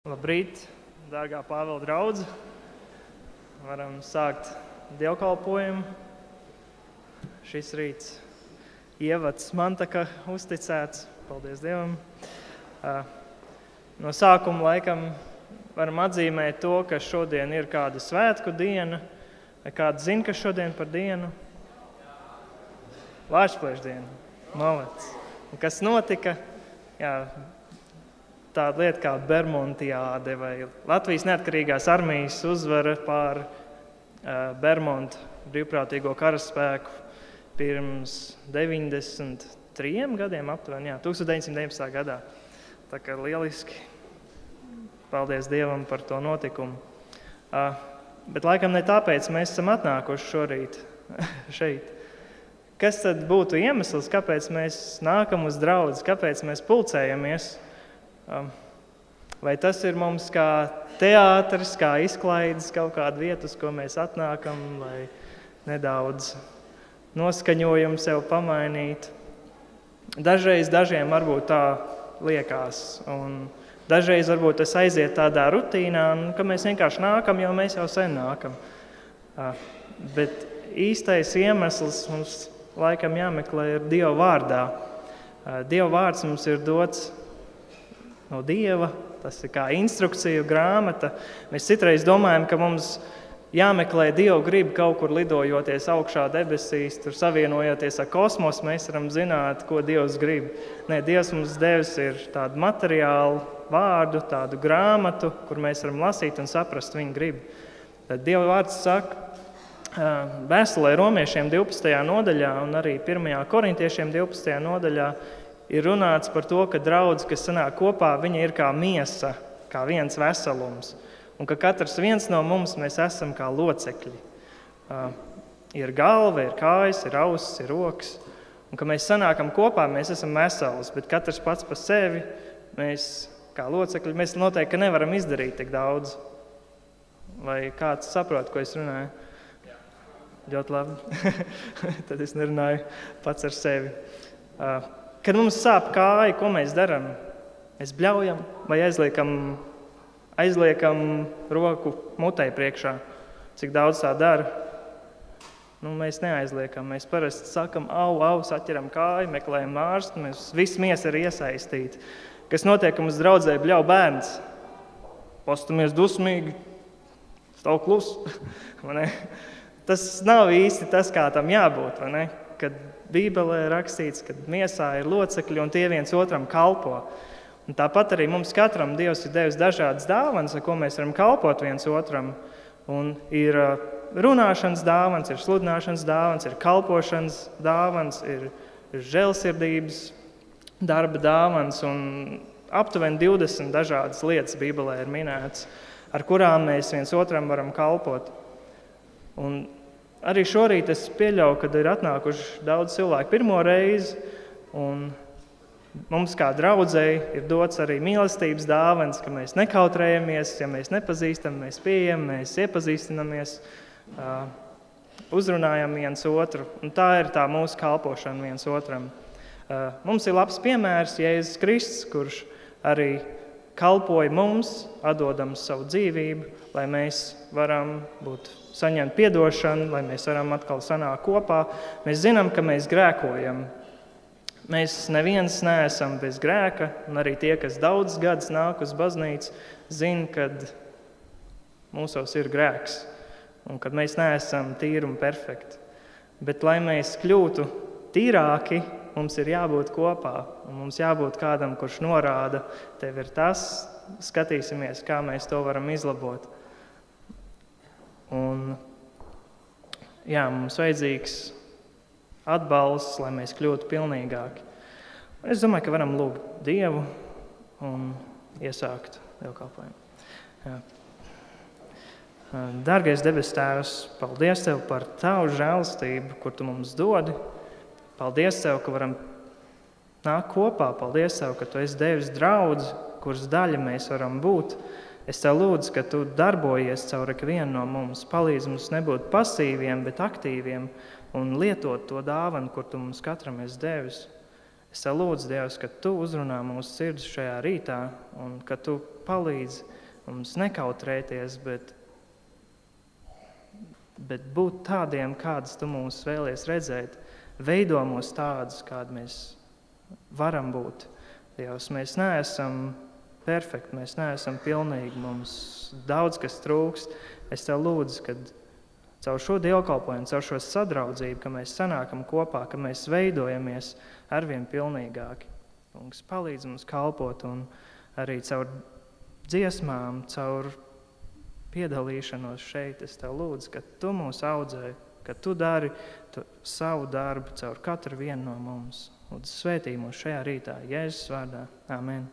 Labrīt, dārgā Pāvila draudze. Varam sākt dievkalpojumu. Šis rīts ievads man tā kā uzticēts. Paldies Dievam. No sākuma laikam varam atzīmēt to, ka šodien ir kāda svētku diena. Vai kāds zina, kas šodien par dienu? Vārdsplēšu diena. Malec. Un kas notika? Tāda lieta kā Bermontiāde vai Latvijas neatkarīgās armijas uzvara pār Bermontu brīvprātīgo karaspēku pirms 93 gadiem aptuveni, 1919. gadā. Tā kā lieliski. Paldies Dievam par to notikumu. Bet laikam ne tāpēc mēs esam atnākuši šorīt šeit. Kas tad būtu iemesls, kāpēc mēs nākam uz draudzi, kāpēc mēs pulcējamies? Vai tas ir mums kā teātris, kā izklaides, kaut kāda vieta, uz ko mēs atnākam, lai nedaudz noskaņojumu sev pamainīt? Dažreiz dažiem varbūt tā liekas, un dažreiz varbūt tas aiziet tādā rutīnā, ka mēs vienkārši nākam, jo mēs jau sen nākam. Bet īstais iemesls mums laikam jāmeklē ir Dieva vārdā. Dieva vārds mums ir dots no Dieva, tas ir kā instrukciju grāmata. Mēs citreiz domājam, ka mums jāmeklē Dieva griba kaut kur lidojoties augšā debesīs, tur savienojoties ar kosmosu, mēs varam zināt, ko Dievs grib. Nē, Dievs mums devis ir tādu materiālu vārdu, tādu grāmatu, kur mēs varam lasīt un saprast viņa gribu. Tad Dieva vārds saka vēstulē Romiešiem 12. nodaļā un arī 1. Korintiešiem 12. nodaļā ir runāts par to, ka draudze, kas sanāk kopā, viņa ir kā miesa, kā viens veselums. Un ka katrs viens no mums mēs esam kā locekļi. Ir galva, ir kājas, ir ausis, ir rokas. Un ka mēs sanākam kopā, mēs esam vesels, bet katrs pats pa sevi, mēs kā locekļi, mēs noteikti nevaram izdarīt tik daudz. Vai kāds saprot, ko es runāju? Ļoti labi. Tad es nerunāju pats ar sevi. Kad mums sāp kāja, ko mēs darām? Mēs bļaujam vai aizliekam roku mutei priekšā. Cik daudz tā dara? Mēs neaizliekam. Mēs parasti sakam, au, saķeram kāju, meklējam ārstu, mēs viss miesa ir iesaistīti. Kas notiek, ka mums draudzē bļauj bērns? Postamies dusmīgi, stāv klus. Tas nav īsti tas, kā tam jābūt, vai ne? Kad Bībelē rakstīts, ka miesā ir locekļi un tie viens otram kalpo. Un tāpat arī mums katram Dievs ir devis dažādas dāvanas, ar ko mēs varam kalpot viens otram. Un ir runāšanas dāvans, ir sludināšanas dāvans, ir kalpošanas dāvans, ir žēlsirdības darba dāvans un aptuveni 20 dažādas lietas Bībelē ir minētas, ar kurām mēs viens otram varam kalpot. Un arī šorīt es pieļauju, kad ir atnākuši daudz cilvēku pirmo reizi, un mums kā draudzei ir dots arī mīlestības dāvans, ka mēs nekautrējamies, ja mēs nepazīstam, mēs pieejam, mēs iepazīstinamies, uzrunājam viens otru, un tā ir tā mūsu kalpošana viens otram. Mums ir labs piemērs Jēzus Kristus, kurš arī kalpoja mums, atdodams savu dzīvību, lai mēs varam saņemt piedošanu, lai mēs varam atkal sanākt kopā. Mēs zinām, ka mēs grēkojam. Mēs neviens neesam bez grēka, un arī tie, kas daudz gadus nāk uz baznīcu, zina, kad mūsos ir grēks, un kad mēs neesam tīri un perfekti. Bet, lai mēs kļūtu tīrāki, mums ir jābūt kopā, un mums jābūt kādam, kurš norāda, tev ir tas, skatīsimies, kā mēs to varam izlabot. Un, mums vajadzīgs atbalsts, lai mēs kļūtu pilnīgāki. Un es domāju, ka varam lūgt Dievu un iesākt dievkalpojumu. Dārgais debes Tēvs, paldies Tev par Tavu žēlastību, kur Tu mums dodi. Paldies Tev, ka varam nākt kopā. Paldies Tev, ka Tu esi devis draudzi, kuras daļa mēs varam būt. Es Tev lūdzu, ka Tu darbojies caur ikvienu no mums, palīdz mums nebūt pasīviem, bet aktīviem un lietot to dāvanu, kur Tu mums katram esi devis. Es Tev lūdzu, Dievs, ka Tu uzrunā mūsu sirdis šajā rītā un ka Tu palīdzi mums nekautrēties, bet būt tādiem, kādas Tu mūs vēlies redzēt. Veido mūs tādus, kādi mēs varam būt. Dievs, mēs neesam perfekti, mēs neesam pilnīgi, mums daudz kas trūkst. Es Tev lūdzu, ka caur šo dievkalpojumu, caur šo sadraudzību, ka mēs sanākam kopā, ka mēs veidojamies arvien pilnīgāki. Kungs, palīdz mums kalpot un arī caur dziesmām, caur piedalīšanos šeit. Es Tev lūdzu, ka Tu mūs audzē, ka Tu dari savu darbu caur katru vienu no mums. Lūdzu, svētī mūs šajā rītā, Jēzus vārdā. Amen.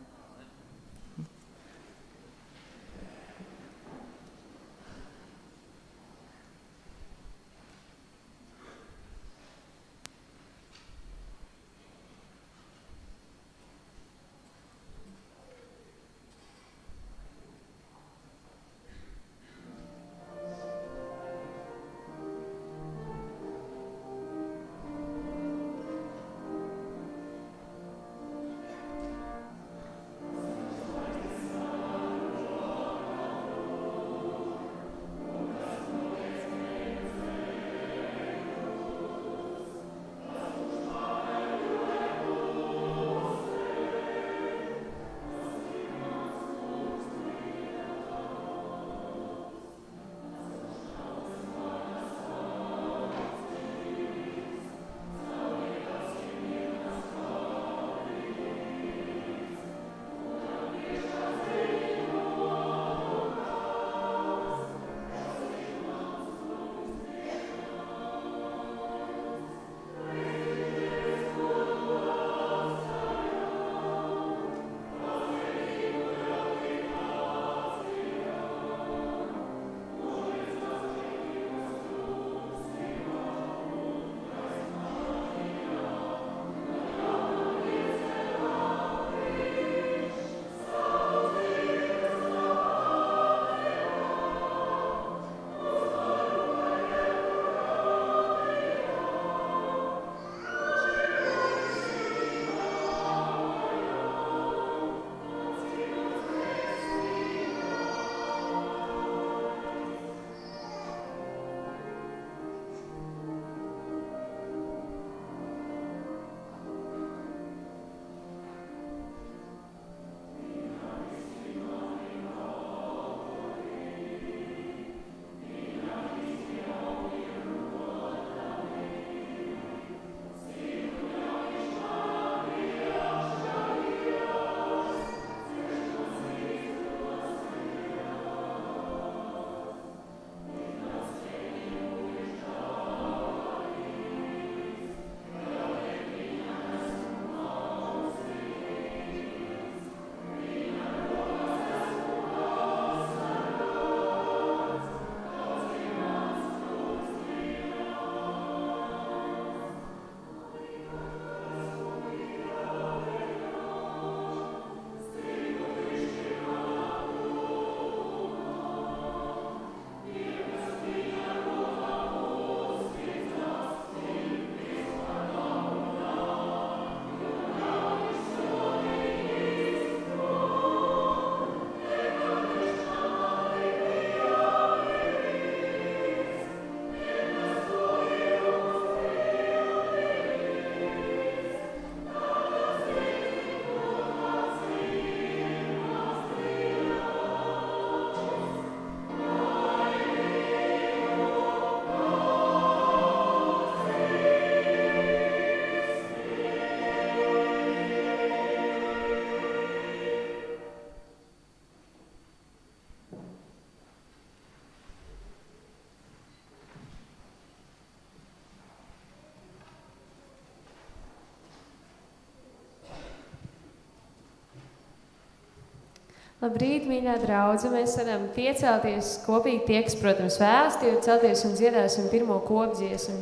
Labrīt, mīļā draudze! Mēs varam piecelties kopīgi tie, kas, protams, vēlas, tie celties un dziedāsim pirmo kopdziesmu.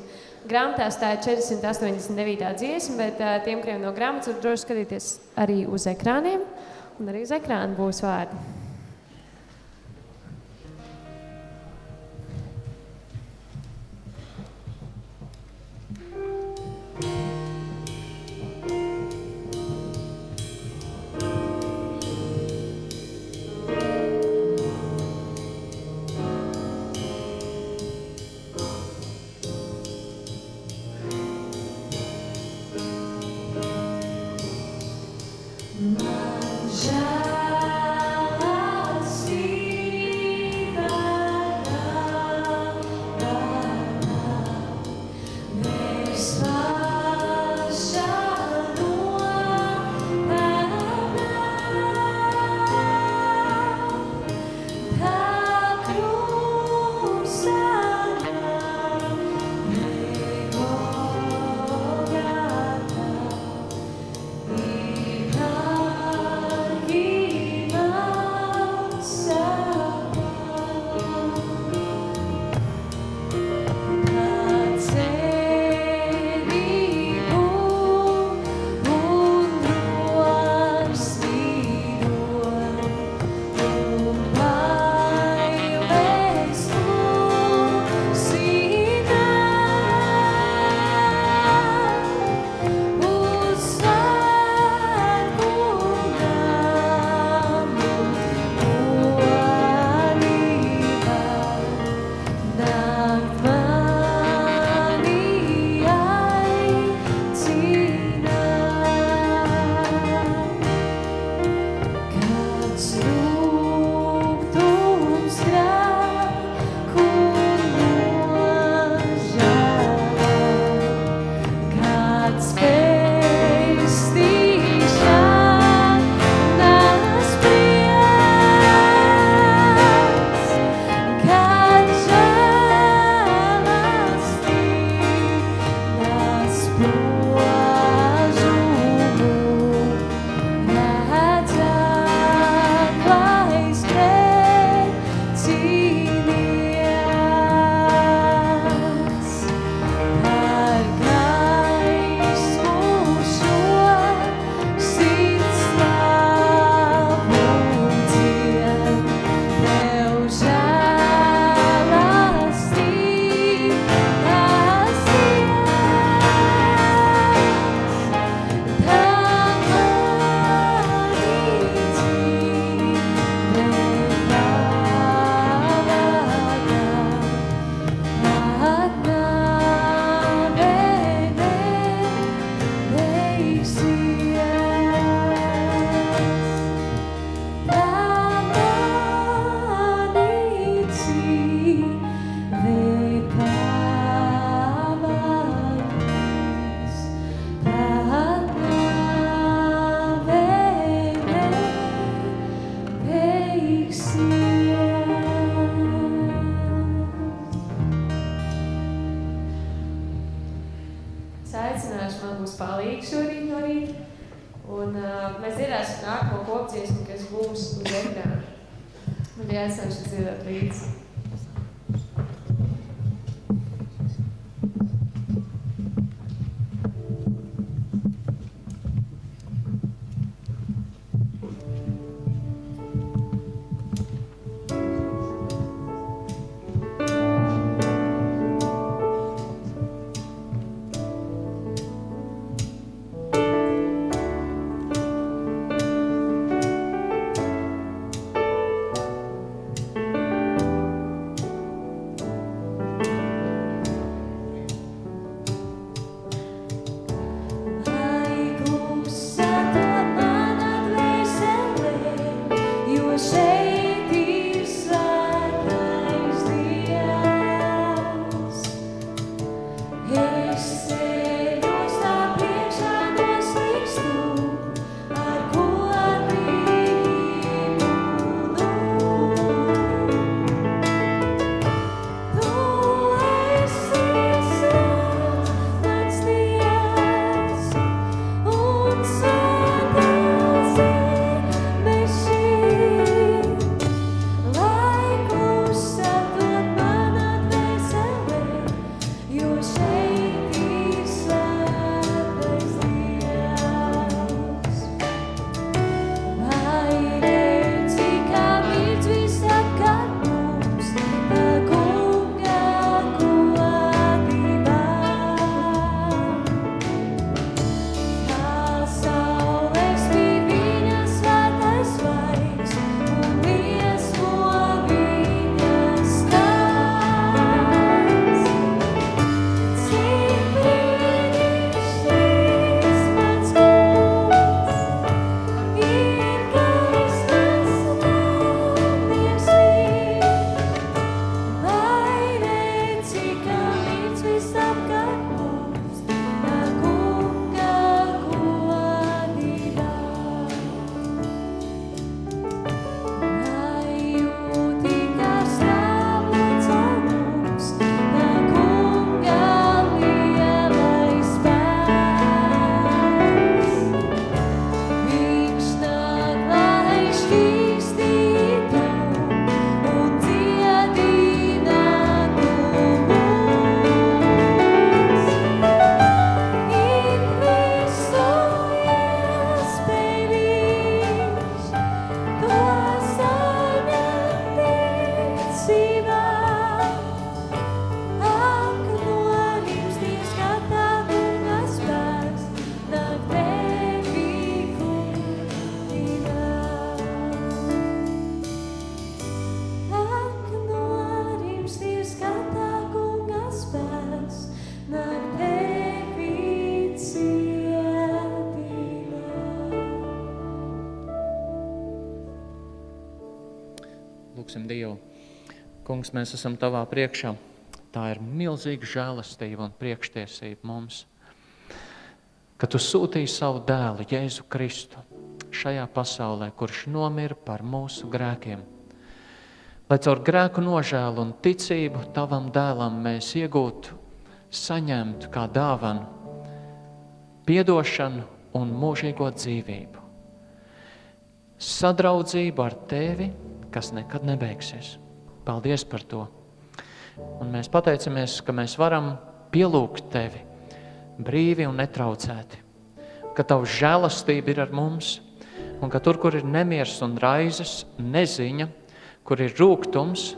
Grāmatās tā ir 489. dziesma, bet tiem, kuriem no grāmatas, var droši skatīties arī uz ekrāniem, un arī uz ekrāna būs vārdi. mums palīdz šorīt no rīta. Un mēs dziedāsim nākamo kopdziesmu, kas būs uz ekrāna. Man ir aicināšu dziedāt līdzi. Lūksim Dievu. Kungs, mēs esam Tavā priekšā. Tā ir milzīga žēlastība un priekštiesība mums, ka Tu sūtīji savu dēlu, Jēzu Kristu, šajā pasaulē, kurš nomira par mūsu grēkiem. Lai caur grēku nožēlu un ticību Tavam dēlam mēs iegūtu, saņemtu kā dāvanu piedošanu un mūžīgo dzīvību. Sadraudzību ar Tevi, kas nekad nebeigsies. Paldies par to. Un mēs pateicamies, ka mēs varam pielūgt Tevi brīvi un netraucēti. Ka Tavs žēlastība ir ar mums, un ka tur, kur ir nemiers un raizes, neziņa, kur ir rūgtums,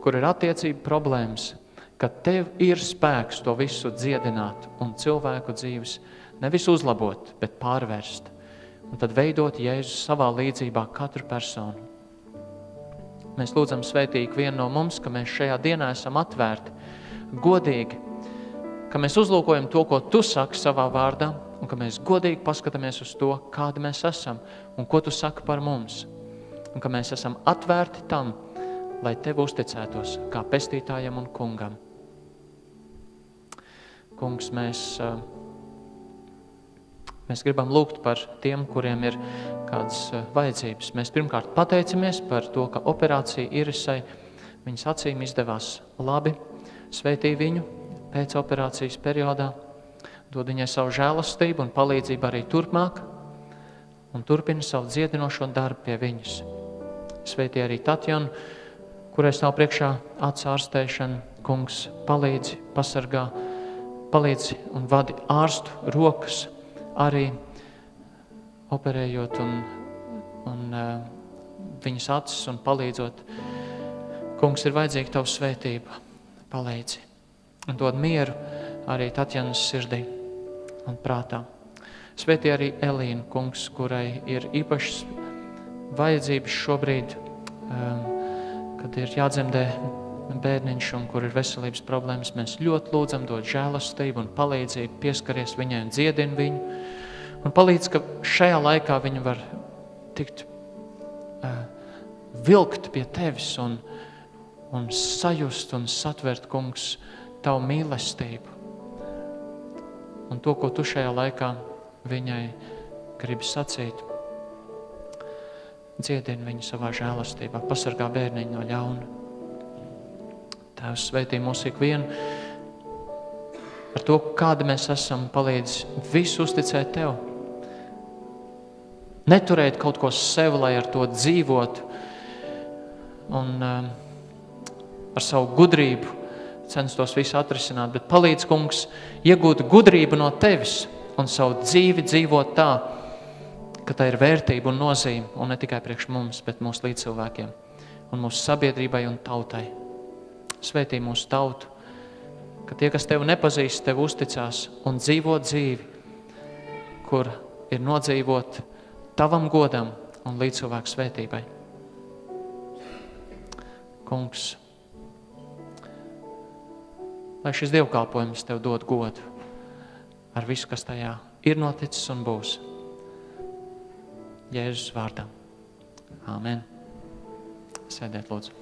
kur ir attiecību problēmas, ka Tev ir spēks to visu dziedināt un cilvēku dzīves nevis uzlabot, bet pārvērst. Un tad veidot Jēzus savā līdzībā katru personu. Mēs lūdzam svētīgi vienu no mums, ka mēs šajā dienā esam atvērti, godīgi, ka mēs uzlūkojam to, ko Tu saki savā vārdā, un ka mēs godīgi paskatāmies uz to, kādi mēs esam un ko Tu saki par mums. Un ka mēs esam atvērti tam, lai Tev uzticētos kā pestītājam un kungam. Kungs, mēs gribam lūgt par tiem, kuriem ir kādas vajadzības. Mēs pirmkārt pateicamies par to, ka operācija Irisai viņas acīm izdevās labi. Svētī viņu pēc operācijas periodā. Dod viņai savu žēlastību un palīdzību arī turpmāk un turpina savu dziedinošo darbu pie viņas. Sveitī arī Tatjanu, kurai stāv priekšā acu ārstēšana. Kungs, palīdzi, pasargā, palīdzi un vadi ārstu rokas arī operējot un viņas acis un palīdzot. Kungs, ir vajadzīga Tavu svētība. Palīdzi. Un dod mieru arī Tatjanas sirdī un prātā. Svētī arī Elīnu, Kungs, kurai ir īpašas vajadzības šobrīd, kad ir jādzemdē bērniņš un kur ir veselības problēmas. Mēs ļoti lūdzam dot žēlastību un palīdzību, pieskaries viņai un dziedini viņu. Un palīdz, ka šajā laikā viņa var tikt vilkt pie Tevis un sajust un satvert, Kungs, Tavu mīlestību. Un to, ko Tu šajā laikā viņai gribi sacīt. Dziedini viņu savā žēlastībā, pasargā bērniņu no ļauna. Tēvs, svētī mūs ikvienu ar to, kāda mēs esam, palīdz visu uzticēt Tev. Neturēt kaut ko sev, lai ar to dzīvotu un ar savu gudrību censtos visu atrisināt, bet palīdz, Kungs, iegūt gudrību no Tevis un savu dzīvi dzīvot tā, ka tā ir vērtība un nozīme, un ne tikai priekš mums, bet mūsu līdzcilvēkiem un mūsu sabiedrībai un tautai. Svētī mūsu tautu, ka tie, kas Tevi nepazīst, Tev uzticās un dzīvo dzīvi, kur ir nodzīvot Tavam godam un līdzcilvēku svētībai. Kungs, lai šis dievkalpojums Tev dod godu ar visu, kas tajā ir noticis un būs. Jēzus vārdā. Āmen. Sēdiet, lūdzu.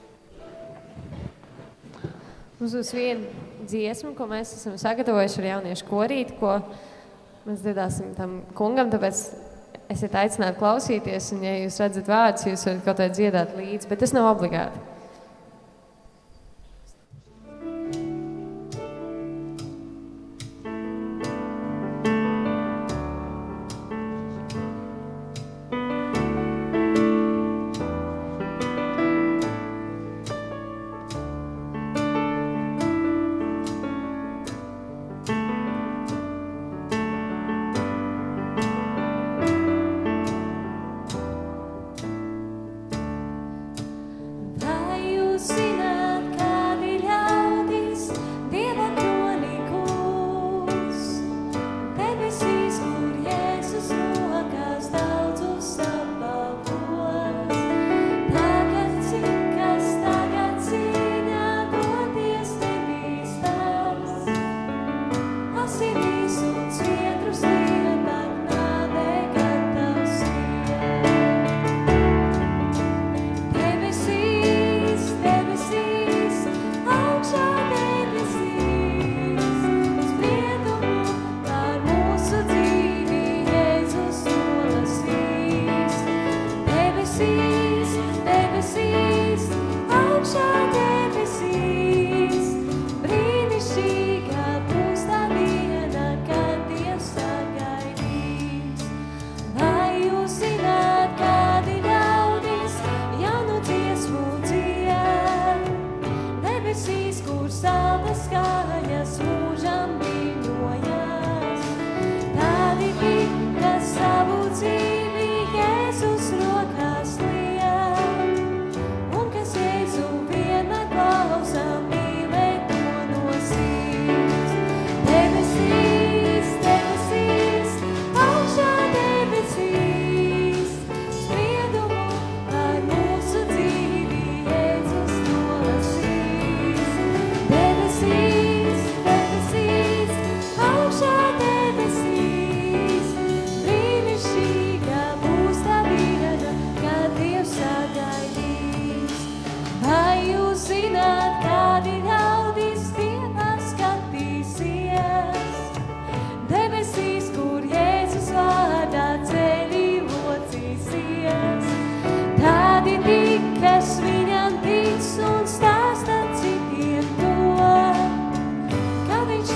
Mums būs viena dziesma, ko mēs esam sagatavojuši ar jauniešu korīti, ko mēs dziedāsim tam kungam, tāpēc esiet aicināti klausīties, un ja jūs redzat vārdus, jūs varat kaut vai dziedāt līdzi, bet tas nav obligāti.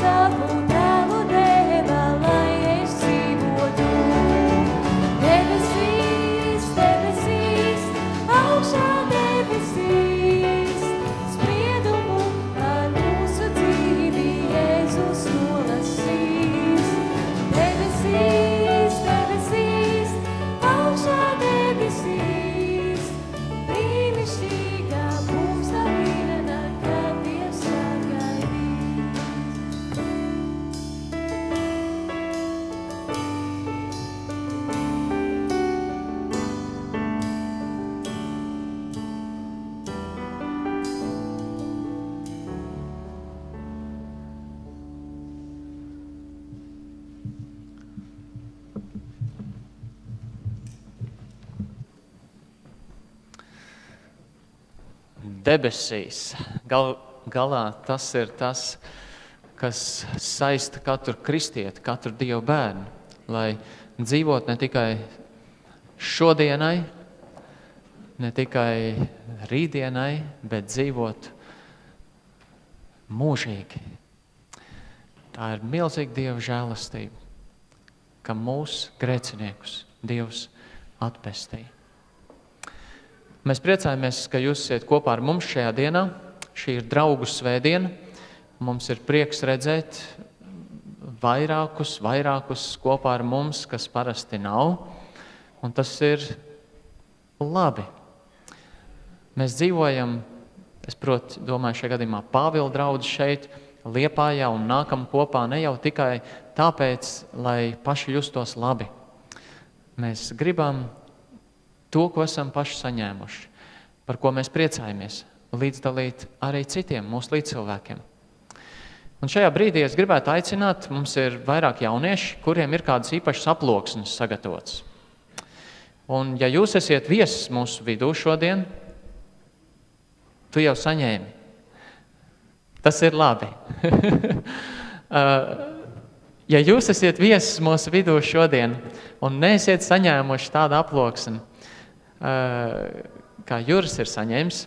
Savu tēvu deva debesīs. Galā tas ir tas, kas saista katru kristieti, katru Dievu bērnu, lai dzīvot ne tikai šodienai, ne tikai rītdienai, bet dzīvot mūžīgi. Tā ir milzīga Dieva žēlastība, ka mūsu grēciniekus Dievs atpestīja. Mēs priecājamies, ka jūs esat kopā ar mums šajā dienā. Šī ir draugu svētdiena. Mums ir prieks redzēt vairākus kopā ar mums, kas parasti nav. Un tas ir labi. Mēs dzīvojam, es domāju, šajā gadījumā Pāvila draudz šeit, Liepājā un nākam kopā ne jau tikai tāpēc, lai paši justos labi. Mēs gribam to, ko esam paši saņēmuši, par ko mēs priecājamies, līdzdalīt arī citiem mūsu līdzcilvēkiem. Un šajā brīdī es gribētu aicināt, mums ir vairāk jaunieši, kuriem ir kādas īpašas aploksnes sagatavotas. Un ja jūs esiet viesis mūsu vidū šodien, tu jau saņēmi. Tas ir labi. Ja jūs esiet viesis mūsu vidū šodien un neesiet saņēmuši tādu aploksni, kā Juris ir saņēmis,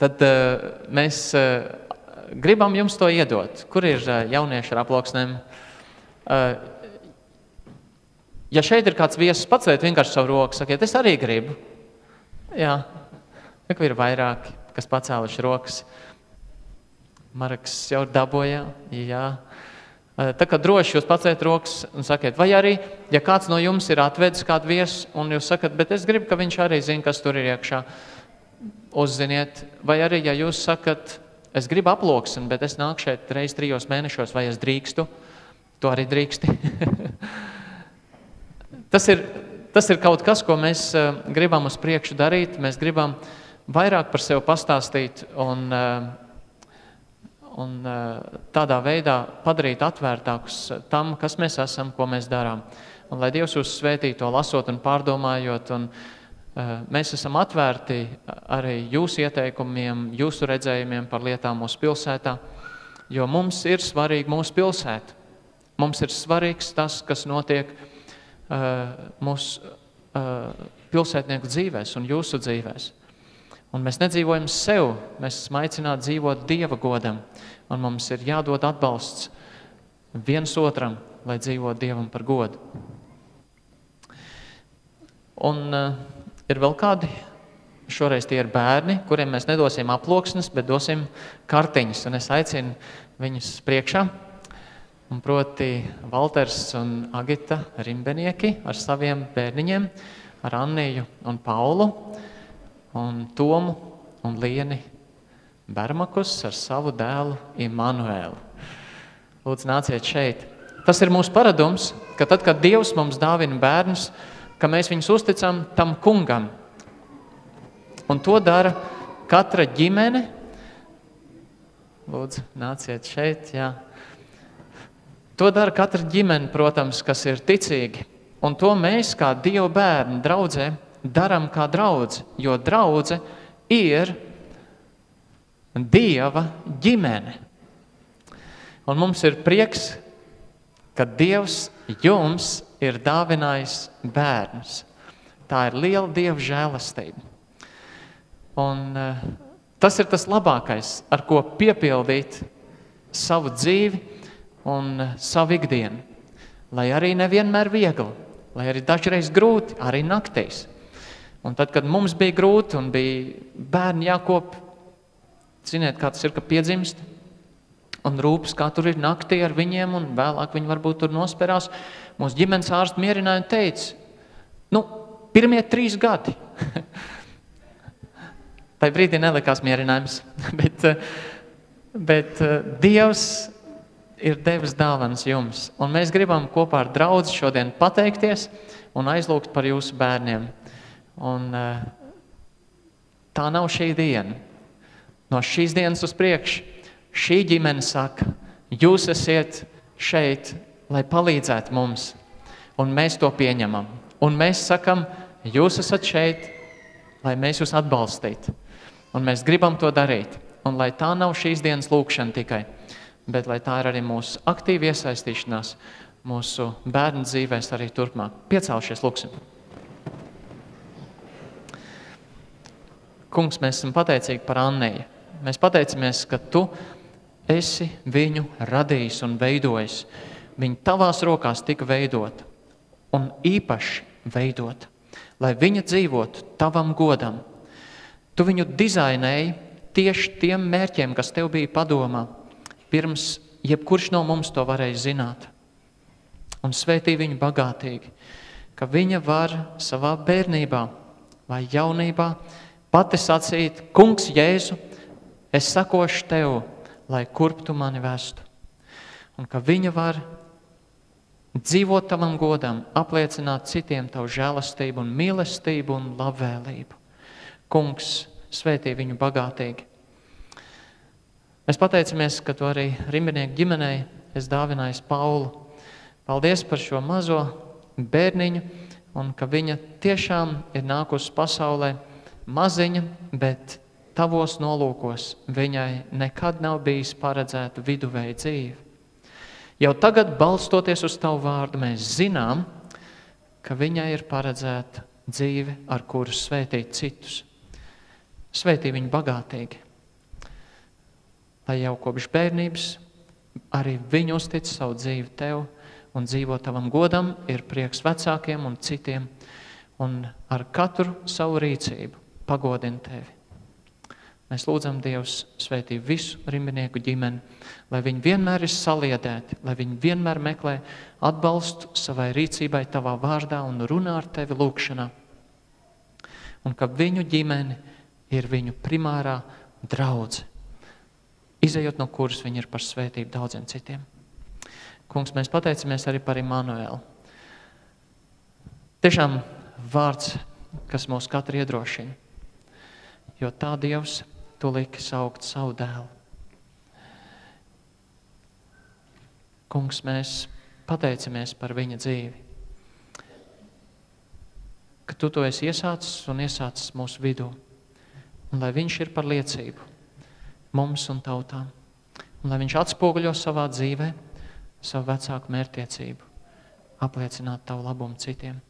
tad mēs gribam jums to iedot. Kur ir jaunieši ar aploksnēm? Ja šeit ir kāds viesis, paceliet vienkārši savu roku, sakiet, es arī gribu. Jā, ir vairāki, kas pacēluši rokas. Maraks jau dabojā, jā. Tā kā droši jūs pacēt rokas un sakiet, vai arī, ja kāds no jums ir atvedis kādu viesu un jūs sakat, bet es gribu, ka viņš arī zina, kas tur ir iekšā, uzziniet. Vai arī, ja jūs sakat, es gribu aploksni, bet es nāku šeit reiz 3 mēnešos, vai es drīkstu, to arī drīksti. Tas ir kaut kas, ko mēs gribam uz priekšu darīt, mēs gribam vairāk par sevi pastāstīt un tādā veidā padarīt atvērtākus tam, kas mēs esam, ko mēs darām. Un lai Dievs jūs svētī to lasot un pārdomājot, un mēs esam atvērti arī jūsu ieteikumiem, jūsu redzējumiem par lietām mūsu pilsētā, jo mums ir svarīgi mūsu pilsēta. Mums ir svarīgs tas, kas notiek mūsu pilsētnieku dzīvēs un jūsu dzīvēs. Un mēs nedzīvojam sev, mēs esam aicināti dzīvot Dieva godam. Un mums ir jādod atbalsts viens otram, lai dzīvot Dievam par godu. Un ir vēl kādi, šoreiz tie ir bērni, kuriem mēs nedosim aploksnes, bet dosim kartiņas. Un es aicinu viņus priekšā. Un proti Valters un Agita Rimbenieki ar saviem bērniņiem, ar Anniju un Paulu, un Tomu un Lieni Bermakus ar savu dēlu Immanuēlu. Lūdzu, nāciet šeit. Tas ir mūsu paradums, ka tad, kad Dievs mums dāvina bērnus, ka mēs viņus uzticam tam kungam. Un to dara katra ģimene. Lūdzu, nāciet šeit, jā. To dara katra ģimene, protams, kas ir ticīgi. Un to mēs, kā Dieva bērni draudzē, daram kā draudze, jo draudze ir Dieva ģimene. Un mums ir prieks, ka Dievs jums ir dāvinājis bērnus. Tā ir liela Dieva žēlastība. Un tas ir tas labākais, ar ko piepildīt savu dzīvi un savu ikdienu. Lai arī nevienmēr viegli, lai arī dažreiz grūti, arī naktīs. Un tad, kad mums bija grūti un bija bērni jākop, ziniet, kā tas ir, ka piedzimst, un rūpes, kā tur ir naktī ar viņiem, un vēlāk viņi varbūt tur nosperās, mūsu ģimenes ārsti mierināja un teica, pirmie 3 gadi. Tai brīdī nelikās mierinājums, bet Dievs ir devis dāvanas jums. Un mēs gribam kopā ar draudzi šodien pateikties un aizlūgt par jūsu bērniem. Un tā nav šī diena. No šīs dienas uz priekšu šī ģimene saka, jūs esiet šeit, lai palīdzētu mums. Un mēs to pieņemam. Un mēs sakam, jūs esat šeit, lai mēs jūs atbalstītu. Un mēs gribam to darīt. Un lai tā nav šīs dienas lūkšana tikai, bet lai tā ir arī mūsu aktīva iesaistīšanās mūsu bērnu dzīvēs arī turpmāk. Piecelšies, lūksim. Kungs, mēs esam pateicīgi par Anneju. Mēs pateicamies, ka tu esi viņu radījis un veidojis. Viņa tavās rokās tika veidota un īpaši veidota, lai viņa dzīvotu tavam godam. Tu viņu dizainēji tieši tiem mērķiem, kas tev bija padomā, pirms jebkurš no mums to varēja zināt. Un svētī viņu bagātīgi, ka viņa var savā bērnībā vai jaunībā pati sacīt, Kungs Jēzu, es sakošu tev, lai kurp tu mani vestu. Un ka viņa var dzīvot tavam godam, apliecināt citiem tavu žēlastību un mīlestību un labvēlību. Kungs, svētī viņu bagātīgi. Mēs pateicamies, ka tu arī Rimbinieku ģimenei esi dāvinājis Paulu. Paldies par šo mazo bērniņu un ka viņa tiešām ir nākusi pasaulē maziņa, bet tavos nolūkos viņai nekad nav bijis paredzēta viduvēja dzīve. Jau tagad, balstoties uz tavu vārdu, mēs zinām, ka viņai ir paredzēta dzīve, ar kuru svētīt citus. Svētī viņu bagātīgi, lai jau kopš bērnības arī viņu uztic savu dzīvi tev un dzīvo tavam godam, ir prieks vecākiem un citiem, un ar katru savu rīcību pagodina tevi. Mēs lūdzam Dievs svētī visu Rimbinieku ģimeni, lai viņi vienmēr ir saliedēti, lai viņi vienmēr meklē atbalstu savai rīcībai tavā vārdā un runā ar tevi lūkšanā. Un ka viņu ģimeni ir viņu primārā draudze, izejot no kuras viņi ir par svētību daudziem citiem. Kungs, mēs pateicamies arī par Immanuelu. Tiešām vārds, kas mūs katru iedrošina, jo tā Dievs tu liki saukt savu dēlu. Kungs, mēs pateicamies par viņa dzīvi, ka tu to esi iesācis un iesācis mūsu vidū, un lai viņš ir par liecību mums un tautām, un lai viņš atspoguļo savā dzīvē savu vecāku mērķtiecību, apliecināt tavu labumu citiem.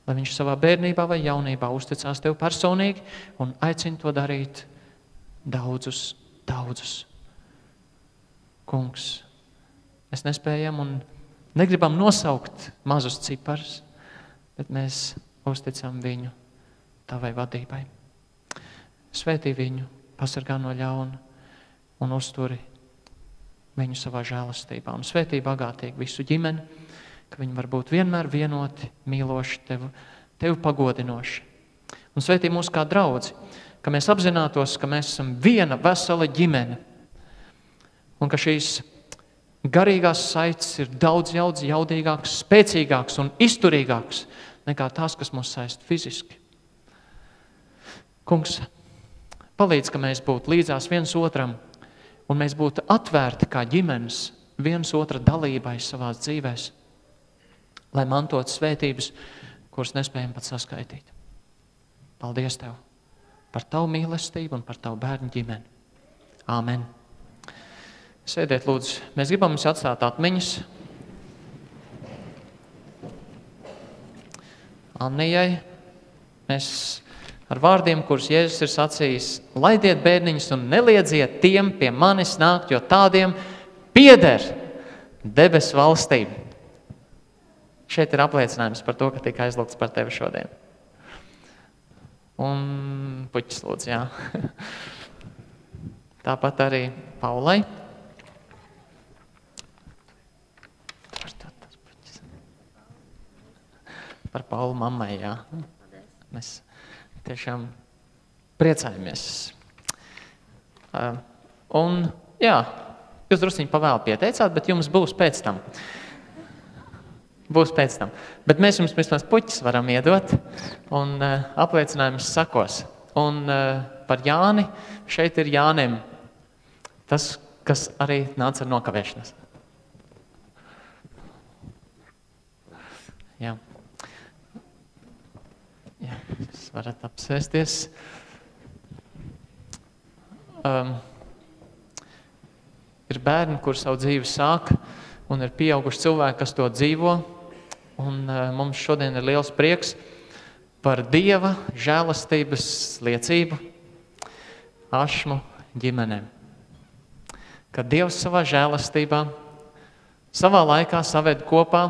Lai viņš savā bērnībā vai jaunībā uzticās tev personīgi un aicina to darīt daudzus. Kungs, mēs nespējam un negribam nosaukt mazus ciparus, bet mēs uzticam viņu tavai vadībai. Svētī viņu, pasargā no ļauna un uzturi viņu savā žēlastībā. Un svētī bagātīgi visu ģimeni, ka viņi var būt vienmēr vienoti, mīloši, tevi pagodinoši. Un svētī mūs kā draudzi, ka mēs apzinātos, ka mēs esam viena vesela ģimene. Un ka šīs garīgās saites ir daudz jaudīgākas, spēcīgākas un izturīgākas nekā tās, kas mūs saist fiziski. Kungs, palīdz, ka mēs būtu līdzās viens otram un mēs būtu atvērti kā ģimenes viens otra dalībai savās dzīvēs, lai mantotu svētības, kuras nespējam pat saskaitīt. Paldies Tev par Tavu mīlestību un par Tavu bērnu ģimeni. Āmen. Sēdiet, lūdzu. Mēs gribam jums atstāt atmiņas. Annijai mēs ar vārdiem, kurus Jēzus ir sacījis, laidiet bērniņus un neliedziet tiem pie manis nākt, jo tādiem pieder debesu valstība. Šeit ir apliecinājums par to, ka tika aizlūgts par tevi šodien. Un puķis lūdzu, jā. Tāpat arī Paulai. Par Paulu mammai, jā. Mēs tiešām priecājamies. Un, jā, jūs drusciņi pavēlu pieteicāt, bet jums būs pēc tam. Būs pēc tam. Bet mēs jums vismaz puķis varam iedot, un apliecinājums sakos. Un par Jāni, šeit ir Jānim tas, kas arī nāca ar nokavēšanos. Jā. Jā, jūs varat apsēsties. Ir bērni, kur savu dzīvi sāk, un ir pieauguši cilvēki, kas to dzīvo. Un mums šodien ir liels prieks par Dieva žēlastības liecību Ašmu ģimenēm. Kad Dievs savā žēlastībā savā laikā saved kopā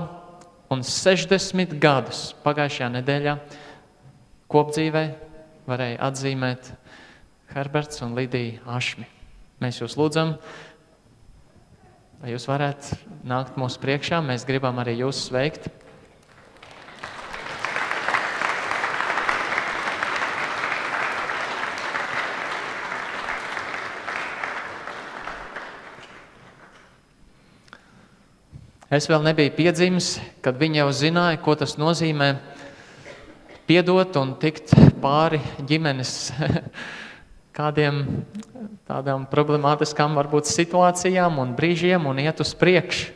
un 60 gadus pagājušajā nedēļā kopdzīvē varēja atzīmēt Herberts un Lidija Ašmi. Mēs jūs lūdzam, lai jūs varētu nākt mūsu priekšā. Mēs gribam arī jūs sveikt. Es vēl nebiju piedzimis, kad viņi jau zināja, ko tas nozīmē piedot un tikt pāri ģimenes kādiem tādām problemātiskām varbūt situācijām un brīžiem un iet uz priekšu.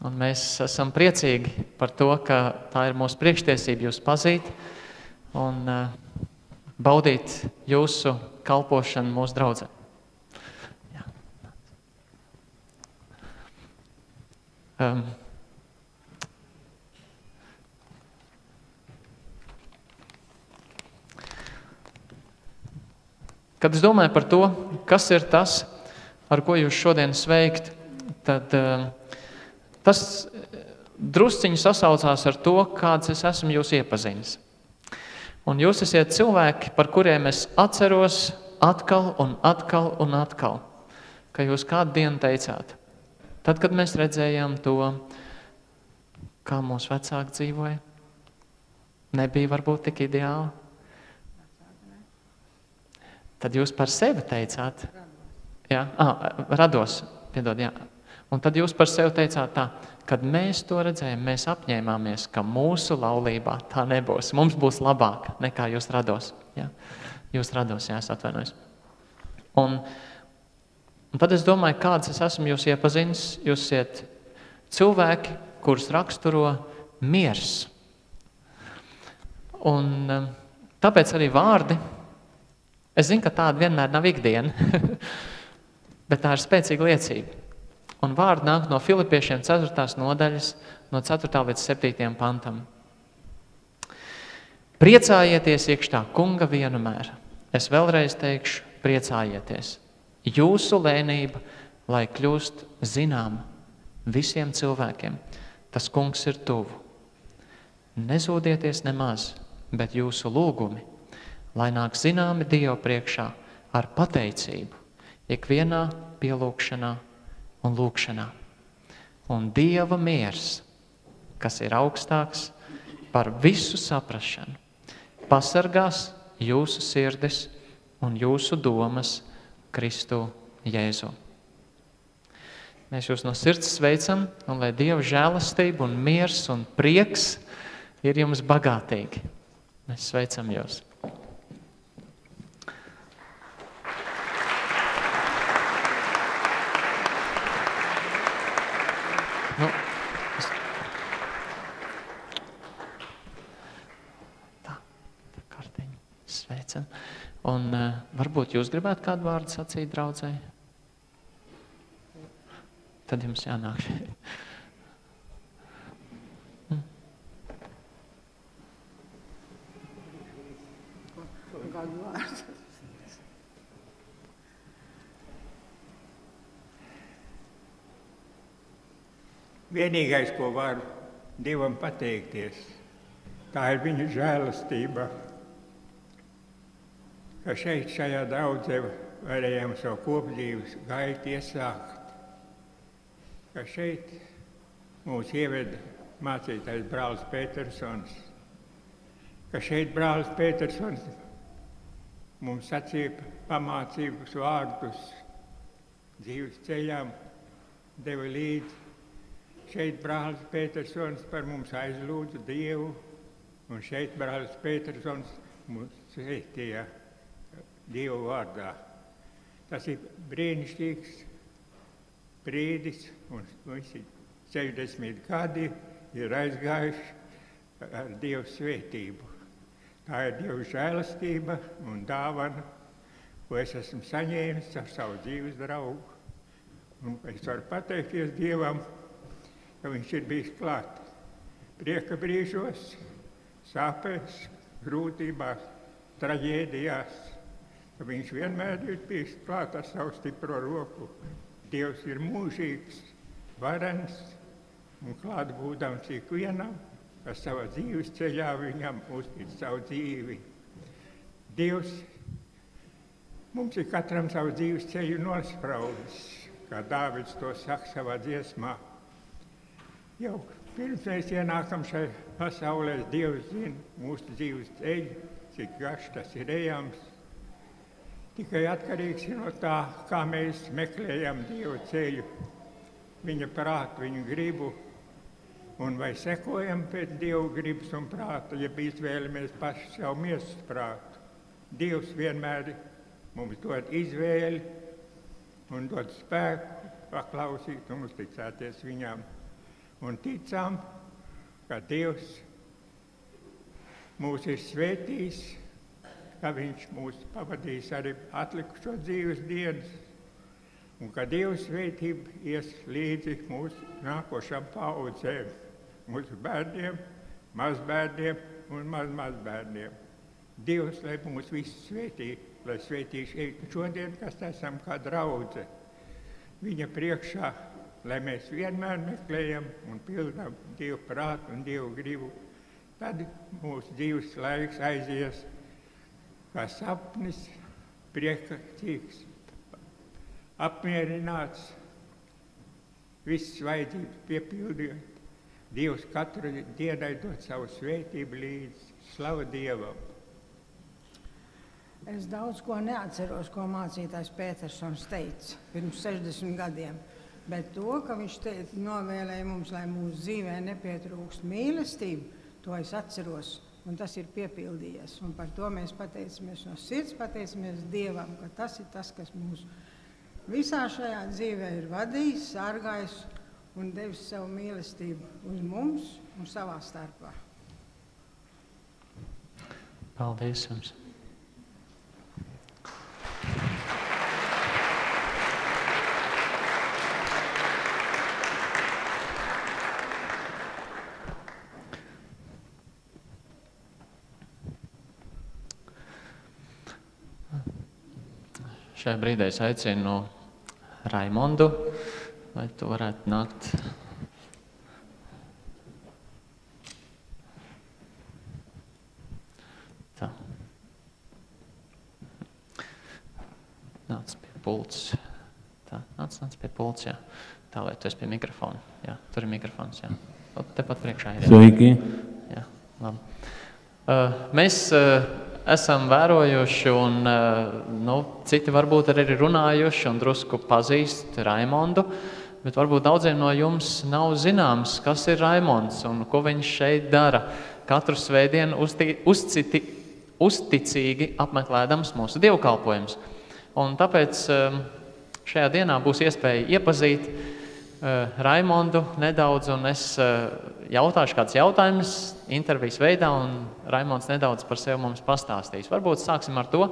Un mēs esam priecīgi par to, ka tā ir mūsu priekštiesība jūs pazīt un baudīt jūsu kalpošanu mūsu draudzē. Kad es domāju par to, kas ir tas, ar ko jūs šodien sveikt, tad tas drusciņi sasaucās ar to, kāds es esmu jūs iepazinis. Un jūs esiet cilvēki, par kuriem es atceros atkal un atkal un atkal, ka jūs kādu dienu teicāt. Tad, kad mēs redzējām to, kā mūsu vecāki dzīvoja, nebija varbūt tik ideāli. Tad jūs par sevi teicāt, rados, piedod, jā. Un tad jūs par sevi teicāt tā, kad mēs to redzējām, mēs apņēmāmies, ka mūsu laulībā tā nebūs. Mums būs labāk nekā jūs rados. Jā. Jūs rados, jā, es atvainojos. Un tad es domāju, kāds es esmu jūs iepazinis. Jūs esat cilvēki, kurus raksturo miers. Un tāpēc arī vārdi. Es zinu, ka tāda vienmēr nav ikdiena, bet tā ir spēcīga liecība. Un vārdi nāk no Filipiešiem 4. nodaļas, no 4. līdz 7. pantam. Priecājieties iekšā kunga vienmēr. Es vēlreiz teikšu, priecājieties. Jūsu lēnība, lai kļūst zinām visiem cilvēkiem, tas kungs ir tuvu. Nezūdieties nemaz, bet jūsu lūgumi, lai nāk zināmi Dievu priekšā ar pateicību, ikvienā pielūgšanā un lūgšanā. Un Dieva miers, kas ir augstāks par visu saprašanu, pasargās jūsu sirdis un jūsu domas Kristu Jēzu. Mēs jūs no sirds sveicam, un lai Dieva žēlastība un miers un prieks ir jums bagātīgi. Mēs sveicam jūs. Tā kartiņa. Sveicam. Un varbūt jūs gribētu kādu vārdu sacīt draudzē? Tad jums jānāk šeit. Kādu vārdu? Vienīgais, ko varu Dievam pateikties, tā ir viņa žēlastība, ka šeit šajā draudzē varējām savu kopdzīves gaitu iesākt, ka šeit mūs ieveda mācītājs brālis Petersons, ka šeit brālis Petersons mums sacīja pamācības vārdus dzīves ceļām, deva līdzi. Šeit brālis Petersons par mums aizlūdza Dievu, un šeit brālis Petersons mums sveitīja Dievu vārdā. Tas ir brīnišķīgs brīdis, un visi 60 gadi ir aizgājuši ar Dievu svētību. Tā ir Dieva žēlastība un dāvana, ko es esmu saņēmis ar savu dzīves draugu. Un es varu pateikties Dievam, ka viņš ir bijis klāt. Prieka brīžos, sāpēs, grūtībās, traģēdijās, ka viņš vienmēr ir bijis klāt ar savu stipro roku. Dievs ir mūžīgs, varens un klāt būdams ikvienam, kas savā dzīves ceļā viņam uztic savu dzīvi. Dievs mums ir katram savu dzīves ceļu nospraudis, kā Dāvids to saka savā dziesmā. Jau pirms mēs ienākam šai pasaulē, Dievs zina mūsu dzīves ceļu, cik garš tas ir ejams. Tikai atkarīgs ir no tā, kā mēs meklējam Dieva ceļu, viņa prātu, viņa gribu, un vai sekojam pēc Dieva gribas un prāta, ja izvēlamies paši savu miesas prātu. Dievs vienmēr mums dod izvēli un dod spēku paklausīt un uzticēties viņam. Un ticam, ka Dievs mūs ir svētījis, ka viņš mūs pavadīs arī atlikušo dzīves dienas, un ka Dieva svētība ies līdzi mūsu nākošām paaudzēm, mūsu bērniem, mazbērniem un mazbērniem. Dievs, lai mūs visus svētī, lai svētī šodien, kas esam kā draudze, viņa priekšā, lai mēs vienmēr meklējam un pildām Dievu prātu un Dievu gribu, tad mūsu dzīves laiks aizies kā sapnis, priekacīgs, apmierināts, visas vajadzības piepildījot. Dievs katru dienai dod savu svētību līdzi. Slava Dievam! Es daudz ko neatceros, ko mācītājs Pētersons teica pirms 60 gadiem, bet to, ka viņš novēlēja mums, lai mūsu dzīvē nepietrūkst mīlestību, to es atceros, un tas ir piepildījies. Un par to mēs pateicamies no sirds, pateicamies Dievam, ka tas ir tas, kas mūs visā šajā dzīvē ir vadījis, sargājis un devis savu mīlestību uz mums un savā starpā. Paldies jums! Šajā brīdī es aicinu Raimondu, vai tu varētu nākt. Tā. Nāc pie pults. Tā, nāc pie pults, jā. Tā, lai tu esi pie mikrofona. Jā, tur ir mikrofons, jā. Tepat priekšā ir. Sveiki! Jā, labi. Mēs esam vērojuši un citi varbūt arī ir runājuši un drusku pazīst Raimondu, bet varbūt daudziem no jums nav zināms, kas ir Raimonds un ko viņš šeit dara. Katru svētdienu uzticīgi apmeklēdams mūsu dievkalpojumus. Un tāpēc šajā dienā būs iespēja iepazīt Raimondu nedaudz, un es jautāšu kāds jautājums intervijas veidā, un Raimonds nedaudz par sevi mums pastāstīs. Varbūt sāksim ar to.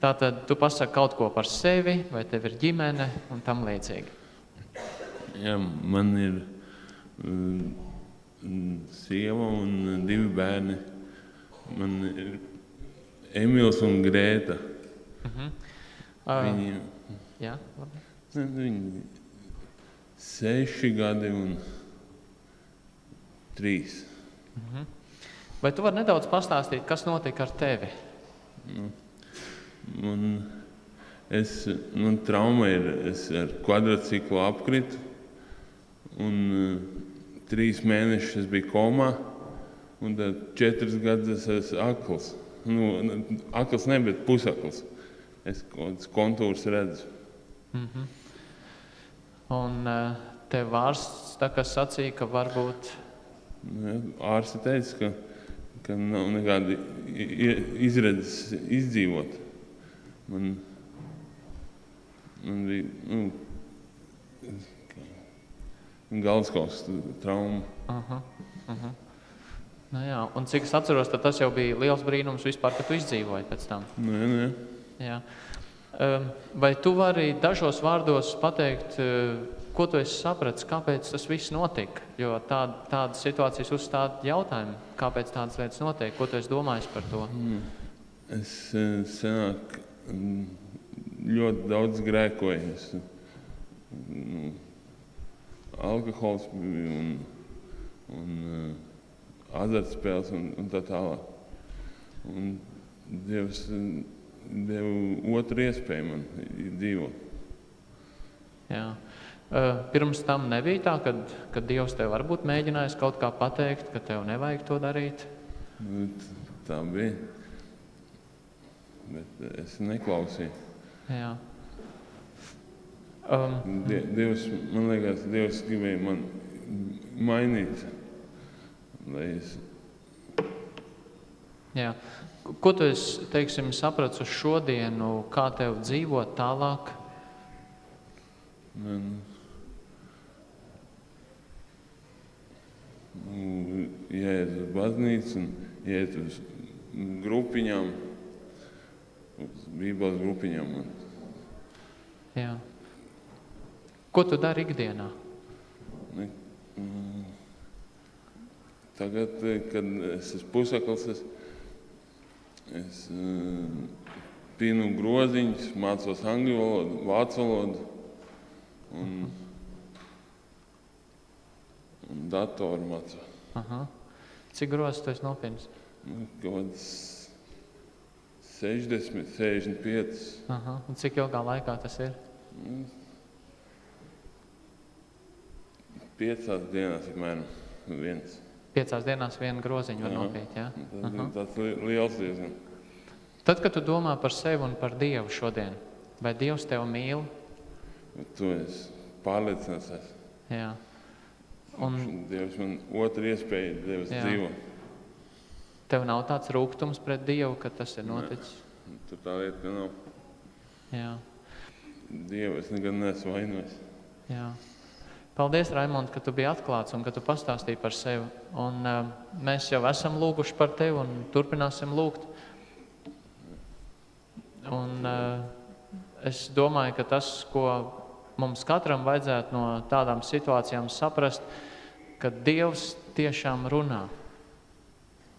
Tātad tu pasaki kaut ko par sevi, vai tev ir ģimene un tam līdzīgi. Jā, man ir sieva un 2 bērni. Man ir Emils un Grēta. Viņi, jā, labi. Viņi 6 gadi un 3. Vai tu vari nedaudz pastāstīt, kas notika ar tevi? Man trauma ir, es ar kvadrciklu apkritu, un 3 mēnešus es biju komā, un tad 4 gadus es esmu akls. Akls ne, bet pusakls. Es kāds kontūrs redzu. Un tev ārsts tā kā sacīja, ka varbūt... Ārsti teica, ka nav nekāda izredzes izdzīvot. Man bija galvaskausa trauma. Nu jā, un cik es atceros, tad tas jau bija liels brīnums vispār, ka tu izdzīvoji pēc tam. Nē. Jā. Vai tu vari dažos vārdos pateikt, ko tu esi sapratis, kāpēc tas viss notika? Jo tādas situācijas uzstāda jautājumu, kāpēc tādas lietas notiek, ko tu esi domājis par to? Es senāk ļoti daudz grēkoju. Alkohols un azartspēles un tā tālāk. Un Dievs deva otru iespēju man dzīvot. Jā. Pirms tam nebija tā, kad Dievs tev varbūt mēģinājis kaut kā pateikt, ka tev nevajag to darīt? Tā bija, bet es neklausīju. Jā. Dievs, man liekas, Dievs gribēja man mainīt, lai es... Jā. Ko tu esi, teiksim, sapratis uz šodienu, kā tev dzīvot tālāk? Jāiet uz baznīcu un jāiet uz grupiņām, uz bībeles grupiņām. Jā. Ko tu dari ikdienā? Tagad, kad es esmu pusakls, es pinu groziņus, mācos angļu valodu, vācu valodu un datoru mācos. Aha. Cik grozus tu esi nopinis? Kaut 60, 65. Aha. Un cik ilgā laikā tas ir? 5 dienās apmēram viens. 5 dienās vienu groziņu var nopīt, jā? Tas liels diezgan. Tad, kad tu domā par sevi un par Dievu šodien, vai Dievs tev mīl? Tu esi pārliecināts. Jā. Dievs man otru iespēju devis dzīvot. Tev nav tāds rūgtums pret Dievu, kad tas ir noticis? Tur tā lieta, ka nav. Jā. Dievu es nekad neesmu vainojis. Jā. Paldies, Raimond, ka tu biji atklāts un ka tu pastāstīji par sevi. Un mēs jau esam lūguši par tevi un turpināsim lūgt. Un es domāju, ka tas, ko mums katram vajadzētu no tādām situācijām saprast, ka Dievs tiešām runā.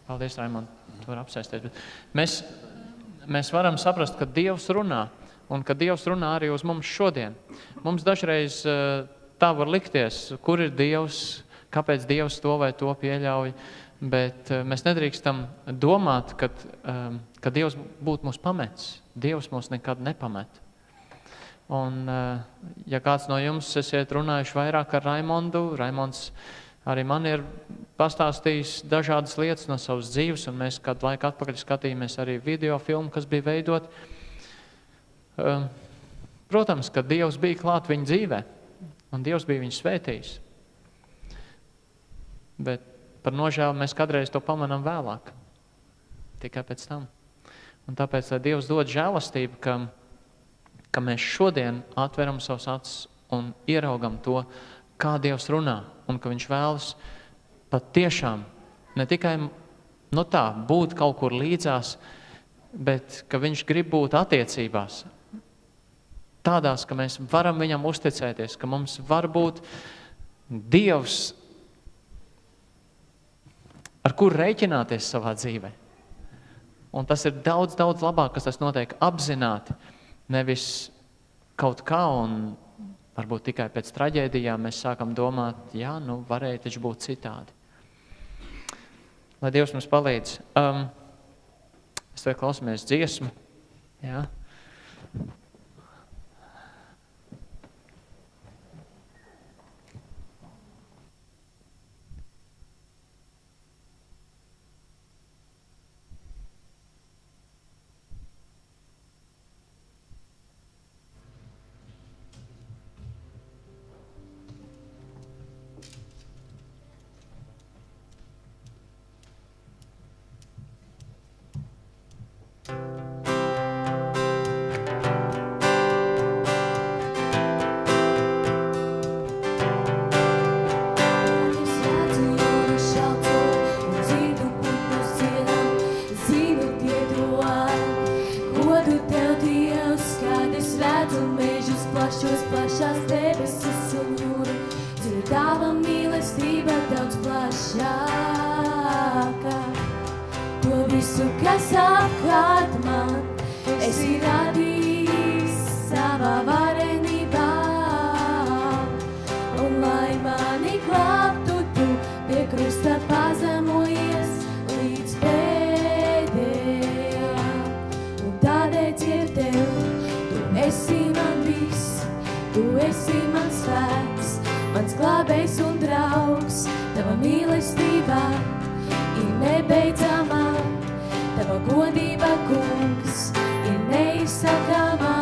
Paldies, Raimond, tu vari apsēsties. Mēs varam saprast, ka Dievs runā un ka Dievs runā arī uz mums šodien. Mums dažreiz tā var likties, kur ir Dievs, kāpēc Dievs to vai to pieļauj, bet mēs nedrīkstam domāt, ka Dievs būtu mūs pametis. Dievs mūs nekad nepamet. Un, ja kāds no jums esiet runājuši vairāk ar Raimondu, Raimonds arī man ir pastāstījis dažādas lietas no savas dzīves, un mēs kādu laiku atpakaļ skatījāmies arī video filmu, kas bija veidot. Protams, ka Dievs bija klāt viņa dzīvē. Un Dievs bija viņu svētījis. Bet par nožēlu mēs kādreiz to pamanām vēlāk. Tikai pēc tam. Un tāpēc, lai Dievs dod žēlastību, ka mēs šodien atveram savus acis un ieraugam to, kā Dievs runā. Un ka viņš vēlas pat tiešām ne tikai būt kaut kur līdzās, bet ka viņš grib būt attiecībās. Tādās, ka mēs varam viņam uzticēties, ka mums var būt Dievs, ar kur rēķināties savā dzīvē. Un tas ir daudz, daudz labāk, kas tas notiek apzināti, nevis kaut kā un varbūt tikai pēc traģēdijām mēs sākam domāt, jā, varēja taču būt citādi. Lai Dievs mums palīdz. Es tev klausamies dziesmu. Jā. redzu mežus plašos, plašās debesis un jūru, dziļi tava mīlestība daudz plašāka. To visu, kas apkārt man, esi radījis savā varenībā. Un lai mani glābtu, tu pie krusta pazemojies līdz pēdējām. Un tādēļ ir tev, tu esi man viss, tu esi mans spēks, mans glābējs un draugs. Tava mīlestība ir nebeidzamā, tava godība, kungs, ir neizsakamā.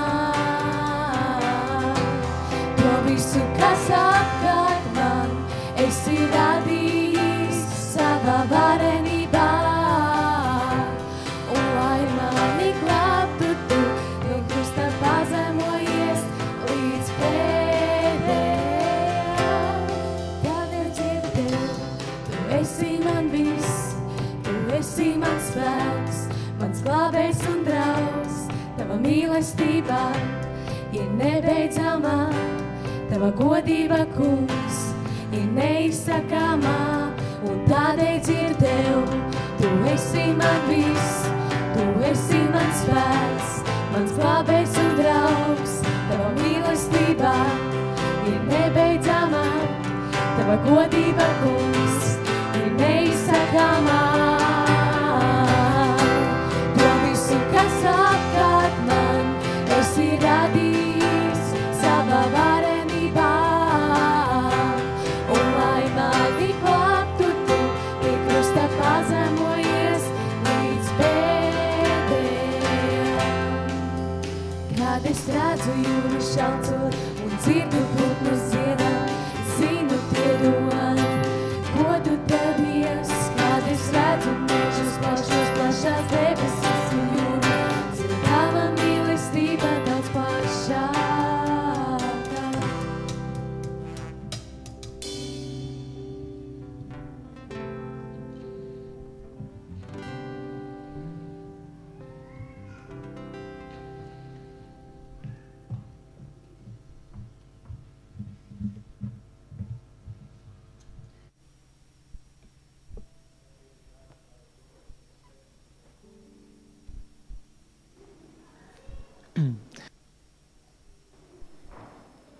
To visu, kas apkārt man, esi radījis savā varenībā. Un lai mani glābtu, tu pie krusta pazemojies līdz pēdējām. Tādēļ dzirdu tev, tu esi man viss, tu esi mans spēks, mans glābējs un draugs. Tava mīlestība ir nebeidzamā, tava godība, kungs, ir neizsakāmā. Un tādēļ dzirdu tev, tu esi man viss, tu esi mans spēks, mans glābējs un draugs. Tava mīlestība ir nebeidzamā, tava godība, kungs, ir neizsakāmā. To visu, kas apkārt man, esi radījis savā varenībā. Un lai mani glābtu, tu pie krusta pazemojies līdz pēdējām. Kad es redzu jūru šalcot un dzirdu putnus dziedāt, zinu tie dod godu tev, Dievs. Kad es redzu mežus plašos, plašās debesis un jūru, zinu tava mīlestība daudz plašāka.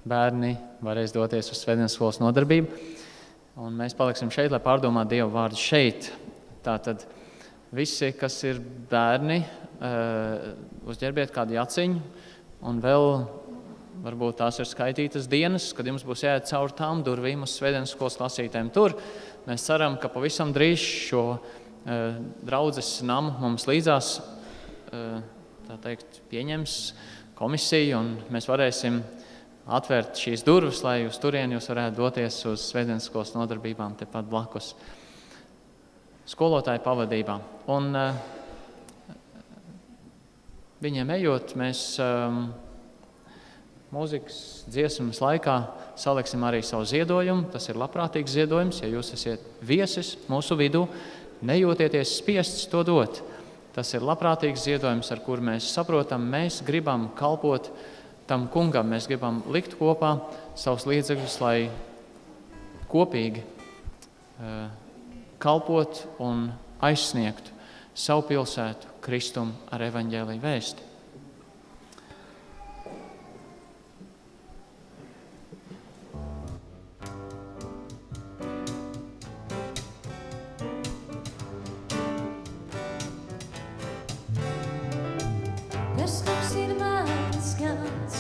Bērni varēs doties uz svētdienas skolas nodarbību, un mēs paliksim šeit, lai pārdomātu Dieva vārdu šeit. Tātad visi, kas ir bērni, uzģērbiet kādu jaciņu, un vēl varbūt tās ir skaitītas dienas, kad jums būs jāiet caur tām durvīm uz svētdienas skolas klasītēm tur. Mēs ceram, ka pavisam drīz šo draudzes namu mums līdzās, tā teikt, pieņems komisiju, un mēs varēsim atvērt šīs durvis, lai uz turieni jūs varētu doties uz svētdienas skolas nodarbībām tepat blakus skolotāju pavadībā. Un viņiem ejot, mēs mūzikas dziesmas laikā saliksim arī savu ziedojumu. Tas ir labprātīgs ziedojums. Ja jūs esat viesis mūsu vidū, nejūtieties spiests to dot. Tas ir labprātīgs ziedojums, ar kur mēs saprotam, mēs gribam kalpot tam kungam, mēs gribam likt kopā savus līdzekļus, lai kopīgi kalpot un aizsniegtu savu pilsētu Kristumu ar evaņģēliju vēsti. Tas kungs ir mans gans,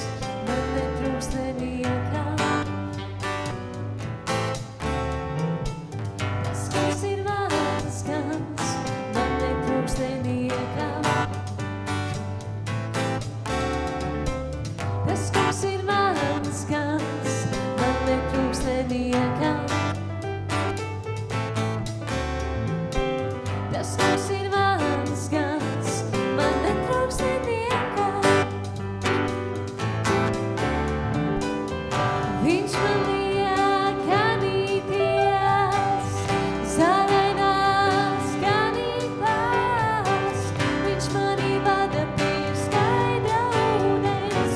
man netrūkst nevienā. Tas kungs ir mans gans, man netrūkst nevienā. Tas kungs ir mans gans, man netrūkst nevienā. Tas kungs ir mans gans, man netrūkst nevienā. Viņš man liek ganīties, zarainās ganībās. Viņš mani vada pie skaidra ūdens,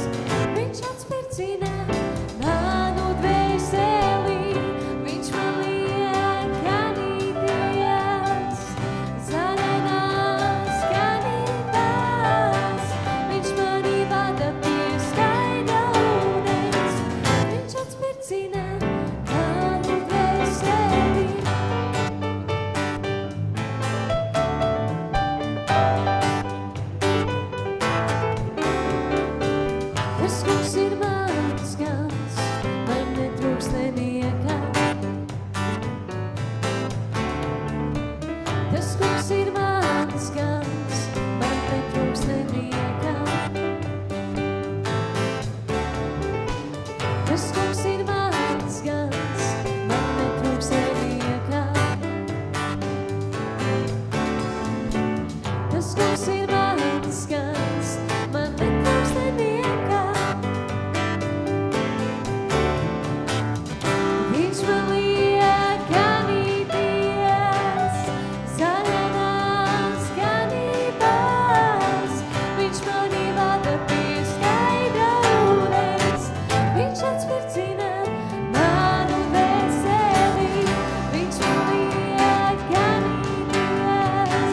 Tas kungs ir mans gans, man netrūks neviekā. Tas kungs ir mans gans, man netrūks neviekā. Viņš man liek ganīties, zaļanās ganībās. Viņš mani vada pie skaidra ūdens, viņš atspirdzina manu dvēseli. Viņš man liek ganīties,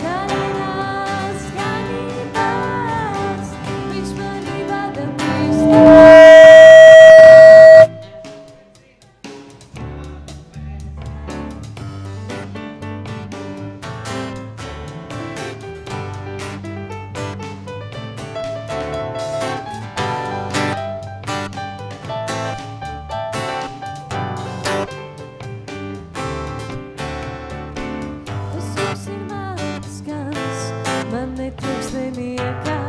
zaļanās ganībās. Viņš mani vada pie skaidra. Tas kungs ir mans gans, man netrūks neviekā.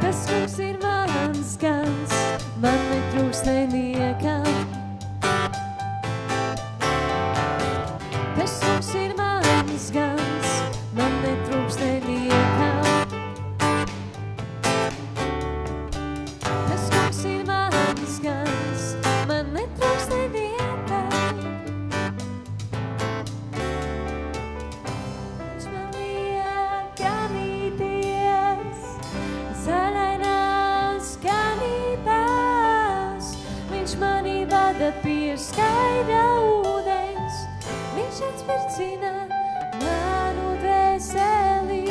Tas kungs ir mans gans, man netrūks neviekā. Tas kungs ir mans gans, man netrūks neviekā. Tas kungs ir mans gans, man netrūks neviekā. Viņš man liek ganīties, zaļainās ganībās. Viņš mani vada pie skaidra ūdens, viņš atspirdzina manu dvēseli.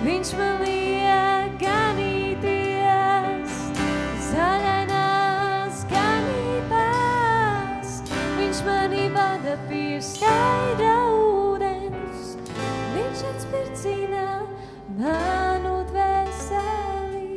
Viņš man liek ganīties, zaļainās ganībās. Viņš mani vada pie skaidra ūdens, viņš atspirdzina manu dvēseli.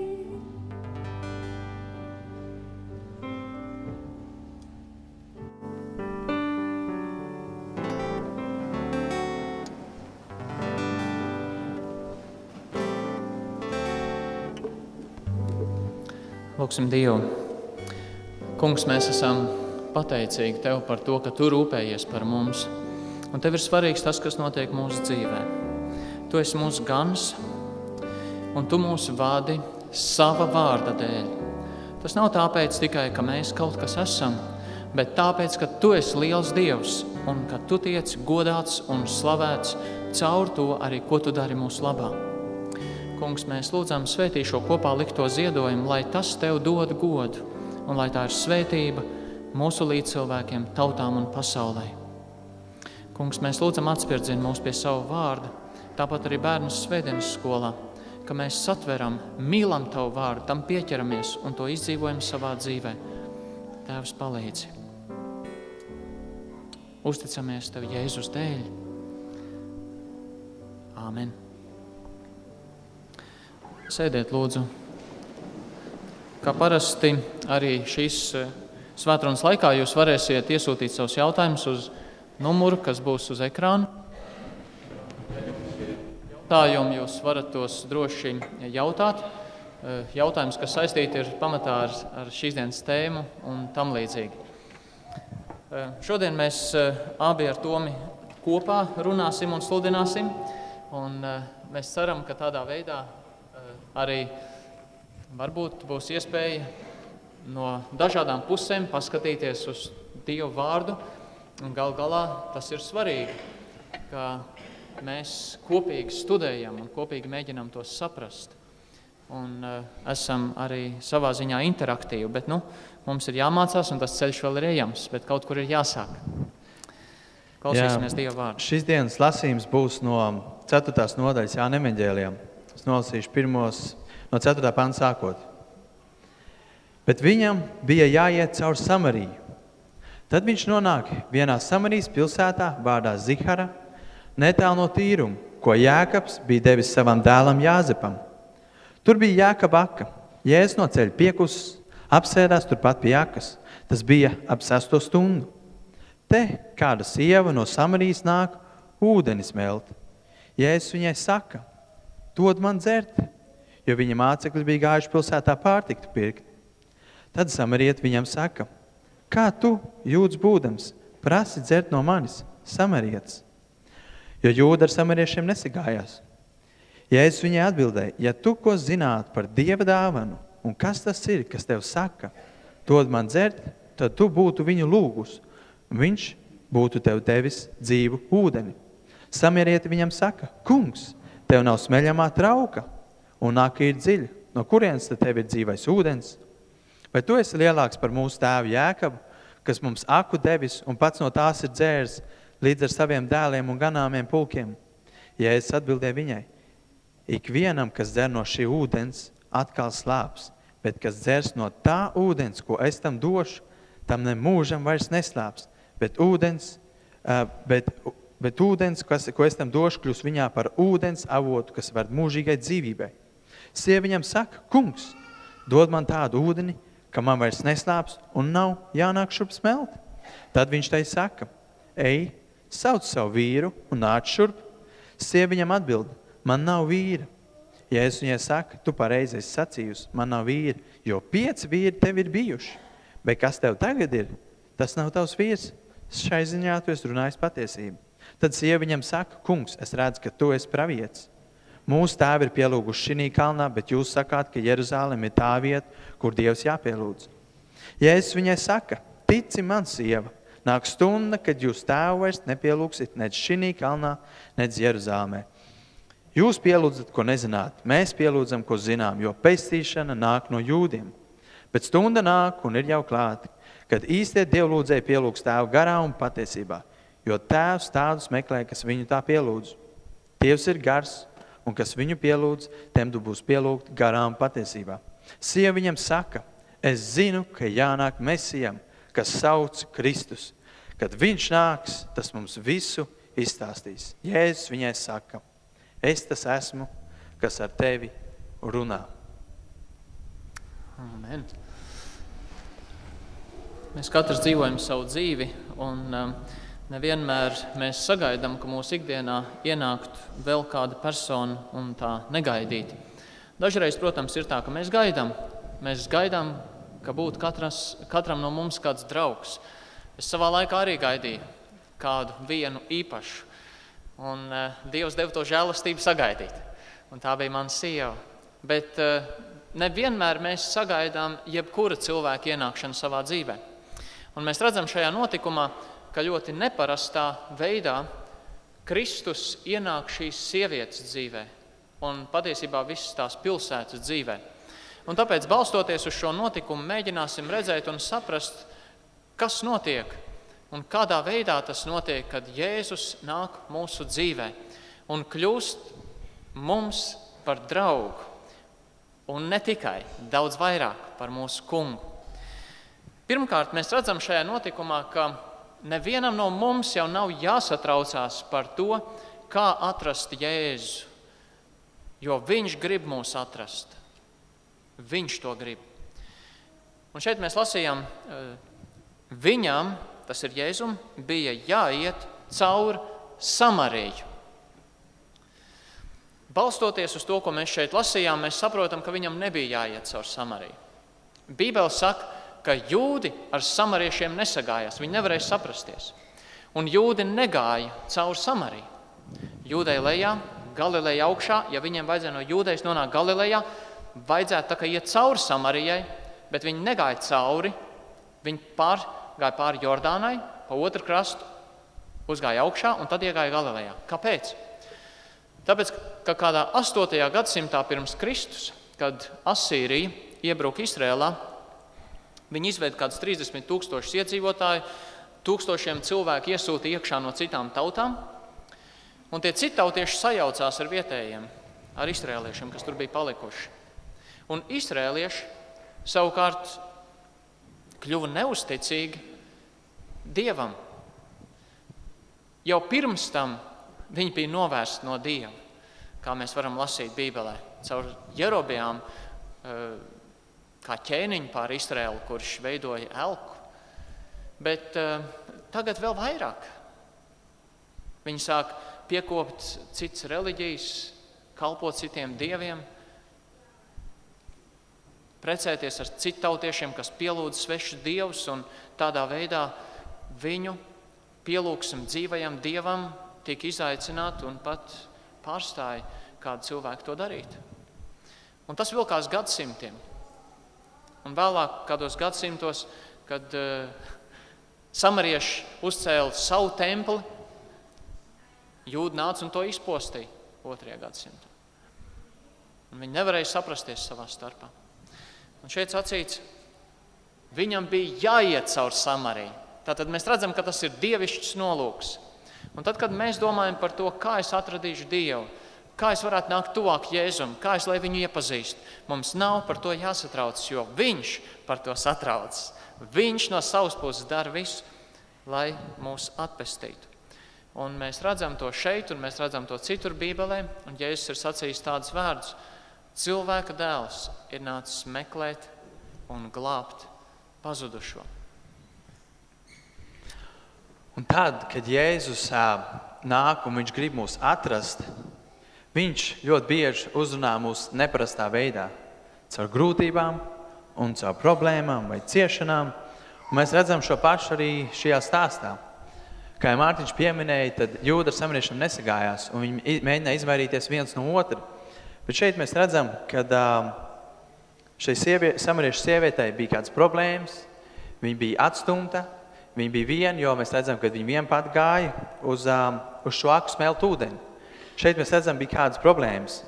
Lūksim Dievu. Kungs, mēs esam pateicīgi Tev par to, ka Tu rūpējies par mums. Un Tev ir svarīgs tas, kas notiek mūsu dzīvē. Tu esi mūsu gans, un Tu mūs vadi sava vārda dēļ. Tas nav tāpēc tikai, ka mēs kaut kas esam, bet tāpēc, ka Tu esi liels Dievs, un ka Tu tiec godāts un slavēts caur to arī, ko Tu dari mūsu labā. Kungs, mēs lūdzam svētī šo kopā likto ziedojumu, lai tas Tev dod godu, un lai tā ir svētība mūsu līdzcilvēkiem, tautām un pasaulē. Kungs, mēs lūdzam atspirdzini mūs pie savu vārdu, tāpat arī bērnus svētdienas skolā, ka mēs satveram, mīlam Tavu vārdu, tam pieķeramies un to izdzīvojam savā dzīvē. Tēvs, palīdzi. Uzticamies Tev Jēzus dēļ. Āmen. Sēdiet, lūdzu. Kā parasti arī šīs svētrunas laikā jūs varēsiet iesūtīt savus jautājumus uz numuru, kas būs uz ekrāna. Jautājumu jūs varat tos droši jautāt. Jautājums, kas saistīti ir pamatā ar šīs dienas tēmu un tam līdzīgi. Šodien mēs abi ar Tomi kopā runāsim un sludināsim. Un mēs ceram, ka tādā veidā arī varbūt būs iespēja no dažādām pusēm paskatīties uz Dievu vārdu. Un gal galā tas ir svarīgi, ka mēs kopīgi studējam un kopīgi mēģinām to saprast. Un esam arī savā ziņā interaktīvi, bet mums ir jāmācās un tas ceļš vēl ir ejams, bet kaut kur ir jāsāk. Klausīsimies Dieva vārdu. Šis dienas lasījums būs no 4. nodaļas Jāņa evaņģēlijā. Es nolasīšu pirmos no 4. panta sākot. Bet viņam bija jāiet caur Samariju. Tad viņš nonāk vienā Samarijas pilsētā vārdā Zihara, netālu no Tīruma, ko Jēkabs bija devis savam dēlam Jāzepam. Tur bija Jēkaba aka. Jēzus no ceļa piekusis, apsēdās turpat pie akas. Tas bija ap 6. stundu. Te kāda sieva no Samarijas nāk ūdeni smelt. Jēzus viņai saka, dod man dzert, jo viņa mācekļi bija gājuši pilsētā pārtiktu pirkt. Tad samarieti viņam saka, kā tu, jūds būdams, prasi dzert no manis, samarietis? Jo jūda ar samariešiem nesagājās. Jēzus viņai atbildēja, ja tu ko zinātu par Dieva dāvanu, un kas tas ir, kas tev saka, dod man dzert, tad tu būtu viņu lūgus, un viņš būtu tev devis dzīvu ūdeni. Samarieti viņam saka, kungs, tev nav smeļamā trauka, un nāka ir dziļa. No kurienes tad tev ir dzīvais ūdens? Vai tu esi lielāks par mūsu tēvu Jēkabu, kas mums aku devis un pats no tās ir dzērs līdz ar saviem dēliem un ganāmiem pulkiem? Jēzus atbildēja viņai, ikvienam, kas dzer no šī ūdens, atkal slāps, bet kas dzers no tā ūdens, ko es tam došu, tam ne mūžam vairs neslāps, bet ūdens, ko es tam došu, kļūs viņā par ūdens avotu, kas var mūžīgai dzīvībai. Sieva viņam saka, kungs, dod man tādu ūdeni, ka man vairs neslāps un nav jānāk šurp smelt. Tad viņš tai saka, ej, sauc savu vīru un nāc šurp. Sieva viņam atbild, man nav vīra. Jēzus viņai saka, tu pareizi esi sacījusi, man nav vīra, jo 5 vīri tev ir bijuši. Bet kas tev tagad ir? Tas nav tavs vīrs. Šai ziņā tu esi runājis patiesību. Tad sieva viņam saka, kungs, es redzu, ka tu esi pravietis. Mūsu tēvi ir pielūguši šinī kalnā, bet jūs sakāt, ka Jeruzālem ir tā vieta, kur Dievs jāpielūdz. Jēzus viņai saka, tici man, sieva, nāk stunda, kad jūs tēvu vairs nepielūgsit nec šinī kalnā, nec Jeruzālmē. Jūs pielūdzat, ko nezināt, mēs pielūdzam, ko zinām, jo pestīšana nāk no jūdiem. Bet stunda nāk un ir jau klāta, kad īstie dievlūdzēji pielūgs tēvu garā un patiesībā, jo tēvs tādus meklē, kas viņu tā pielūdz. Dievs ir gars, un kas viņu pielūdz, tiem tu būs pielūgt garām patiesībā. Sieva viņam saka, es zinu, ka jānāk Mesijam, kas sauc Kristus. Kad viņš nāks, tas mums visu izstāstīs. Jēzus viņai saka, es tas esmu, kas ar tevi runā. Amen. Mēs katrs dzīvojam savu dzīvi, un nevienmēr mēs sagaidām, ka mūsu ikdienā ienāktu vēl kāda persona un tā negaidīti. Dažreiz, protams, ir tā, ka mēs gaidām. Mēs gaidām, ka būtu katram no mums kāds draugs. Es savā laikā arī gaidīju kādu vienu īpašu. Un Dievs deva to žēlastību sagaidīt. Un tā bija mana sieva. Bet nevienmēr mēs sagaidām jebkura cilvēka ienākšanu savā dzīvē. Un mēs redzam šajā notikumā, ka ļoti neparastā veidā Kristus ienāk šīs sievietes dzīvē un patiesībā visas tās pilsētas dzīvē. Un tāpēc, balstoties uz šo notikumu, mēģināsim redzēt un saprast, kas notiek un kādā veidā tas notiek, kad Jēzus nāk mūsu dzīvē un kļūst mums par draugu un ne tikai, daudz vairāk par mūsu kungu. Pirmkārt, mēs redzam šajā notikumā, ka nevienam no mums jau nav jāsatraucās par to, kā atrast Jēzu, jo viņš grib mūs atrast. Viņš to grib. Un šeit mēs lasījām, viņam, tas ir Jēzum, bija jāiet caur Samariju. Balstoties uz to, ko mēs šeit lasījām, mēs saprotam, ka viņam nebija jāiet caur Samariju. Bībele saka, ka jūdi ar samariešiem nesagājās, viņi nevarēja saprasties. Un jūdi negāja caur Samariju. Jūdei lejā, Galilejā augšā, ja viņiem vajadzēja no Jūdejas nonākt Galilejā, vajadzētu tā kā iet cauri Samarijai, bet viņi negāja cauri, viņi gāja pāri Jordānai, pa otru krastu, uzgāja augšā un tad iegāja Galilejā. Kāpēc? Tāpēc, ka kādā 8. gadsimtā pirms Kristus, kad Asīrija iebruka Izrēlā, viņi izveida kādus 30 000 iedzīvotāju, tūkstošiem cilvēku iesūta iekšā no citām tautām, un tie citautieši sajaucās ar vietējiem, ar izrēliešiem, kas tur bija palikuši. Un izrēlieši savukārt kļuva neusticīgi Dievam. Jau pirms tam viņi bija novērsti no Dieva, kā mēs varam lasīt Bībelē, caur Jerobeām, kā ķēniņu pār Izrēlu, kurš veidoja elku. Bet tagad vēl vairāk. Viņi sāk piekopt citas reliģijas, kalpot citiem dieviem. precēties ar citautiešiem, kas pielūdz svešus dievus, un tādā veidā viņu pielūgsim dzīvajam Dievam tiek izaicināti un pat pārstāja kādu cilvēku to darīt. Un tas vilkās gadsimtiem. Un vēlāk kādos gadsimtos, kad samarieši uzcēla savu templi, jūdi nāca un to izpostīja 2. gadsimtā. Un viņi nevarēja saprasties savā starpā. Un šeit sacīts, viņam bija jāiet caur Samariju. Tātad mēs redzam, ka tas ir dievišķs nolūks. Un tad, kad mēs domājam par to, kā es atradīšu Dievu, kā es varētu nākt tuvāk Jēzum, kā es lai viņu iepazīst, mums nav par to jāsatraucas, jo viņš par to satraucas. Viņš no savas puses dara visu, lai mūs atpestītu. Un mēs redzam to šeit, un mēs redzam to citur Bībelē, un Jēzus ir sacījis tādus vārdus: cilvēka dēls ir nācis meklēt un glābt pazudušo. Un tad, kad Jēzus nāk un viņš grib mūs atrast, viņš ļoti bieži uzrunā mūs neparastā veidā, caur grūtībām un caur problēmām vai ciešanām. Un mēs redzam šo pašu arī šajā stāstā. Kā Mārtiņš pieminēja, tad jūdi ar samariešiem nesagājās, un viņi mēģināja izvairīties viens no otra. Bet šeit mēs redzam, ka šai samariešu sievietei bija kādas problēmas, viņa bija atstumta, viņa bija viena, jo mēs redzam, ka viņa vien pat gāja uz šo aku smelt ūdeni. Šeit mēs redzam, bija kādas problēmas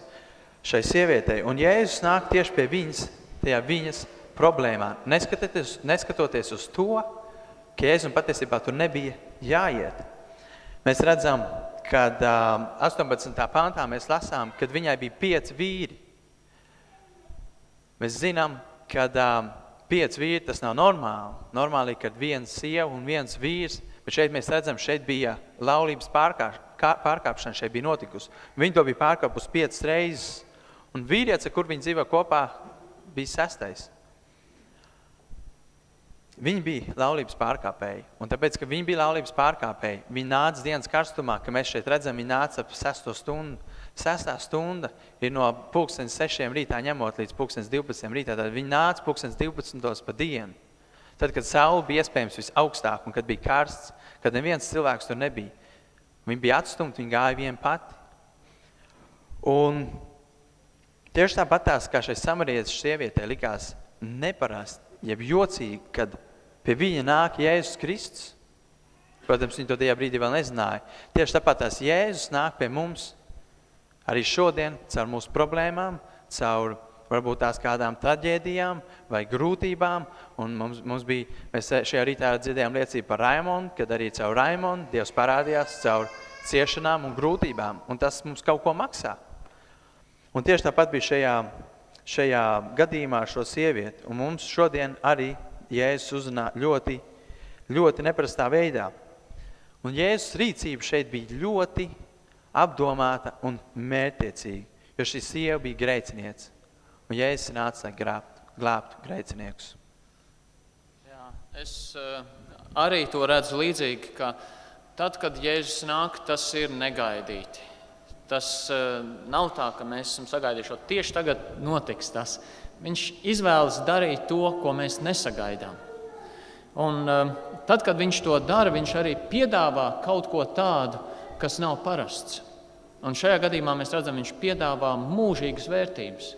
šai sievietei, un Jēzus nāk tieši pie viņas, tajā viņas problēmā, neskatoties uz to, ka Jēzum patiesībā tur nebija jāiet. Mēs redzam, kad 18. pantā mēs lasām, kad viņai bija 5 vīri. Mēs zinām, kad 5 vīri tas nav normāli. Normāli, kad 1 sieva un 1 vīrs, bet šeit mēs redzam, šeit bija laulības pārkāpšana, šeit bija notikusi. Viņi to bija pārkāpusi 5 reizes, un vīrietis, ar kur viņi dzīvo kopā, bija 6. Viņi bija laulības pārkāpēji, un tāpēc, ka viņi bija laulības pārkāpēji, viņi nāca dienas karstumā, ka mēs šeit redzam, viņi nāca ap 6. stundu. 6. stunda ir no 6. rītā ņemot līdz 12. rītā, tad viņi nāca 12. pa dienu. Tad, kad saule bija iespējams visaugstāk un kad bija karsts, kad neviens cilvēks tur nebija. Viņi bija atstumti, viņi gāja vien pati. Un tieši tāpatās, kā šai samarietes sievietē likās neparasti, jeb jocīgi, kad pie viņa nāk Jēzus Kristus. Protams, viņi to tajā brīdī vēl nezināja. Tieši tāpatās Jēzus nāk pie mums arī šodien caur mūsu problēmām, caur varbūt tās kādām traģēdijām vai grūtībām. Un mēs šajā rītā dzirdējām liecību par Raimondu, kad arī caur Raimondu Dievs parādījās caur ciešanām un grūtībām. Un tas mums kaut ko maksā. Un tieši tāpat bija šajā gadījumā šo sievieti. Un mums šodien arī Jēzus uzrunā ļoti, ļoti neparastā veidā. Un Jēzus rīcība šeit bija ļoti apdomāta un mērķtiecīga, jo šī sieva bija grēciniece. Un Jēzus nāca, lai glābtu grēciniekus. Jā, es arī to redzu līdzīgi, ka tad, kad Jēzus nāk, tas ir negaidīti. Tas nav tā, ka mēs esam sagaidījuši, tieši tagad notiks tas. Viņš izvēlas darīt to, ko mēs nesagaidām. Un tad, kad viņš to dara, viņš arī piedāvā kaut ko tādu, kas nav parasts. Un šajā gadījumā mēs redzam, viņš piedāvā mūžīgas vērtības.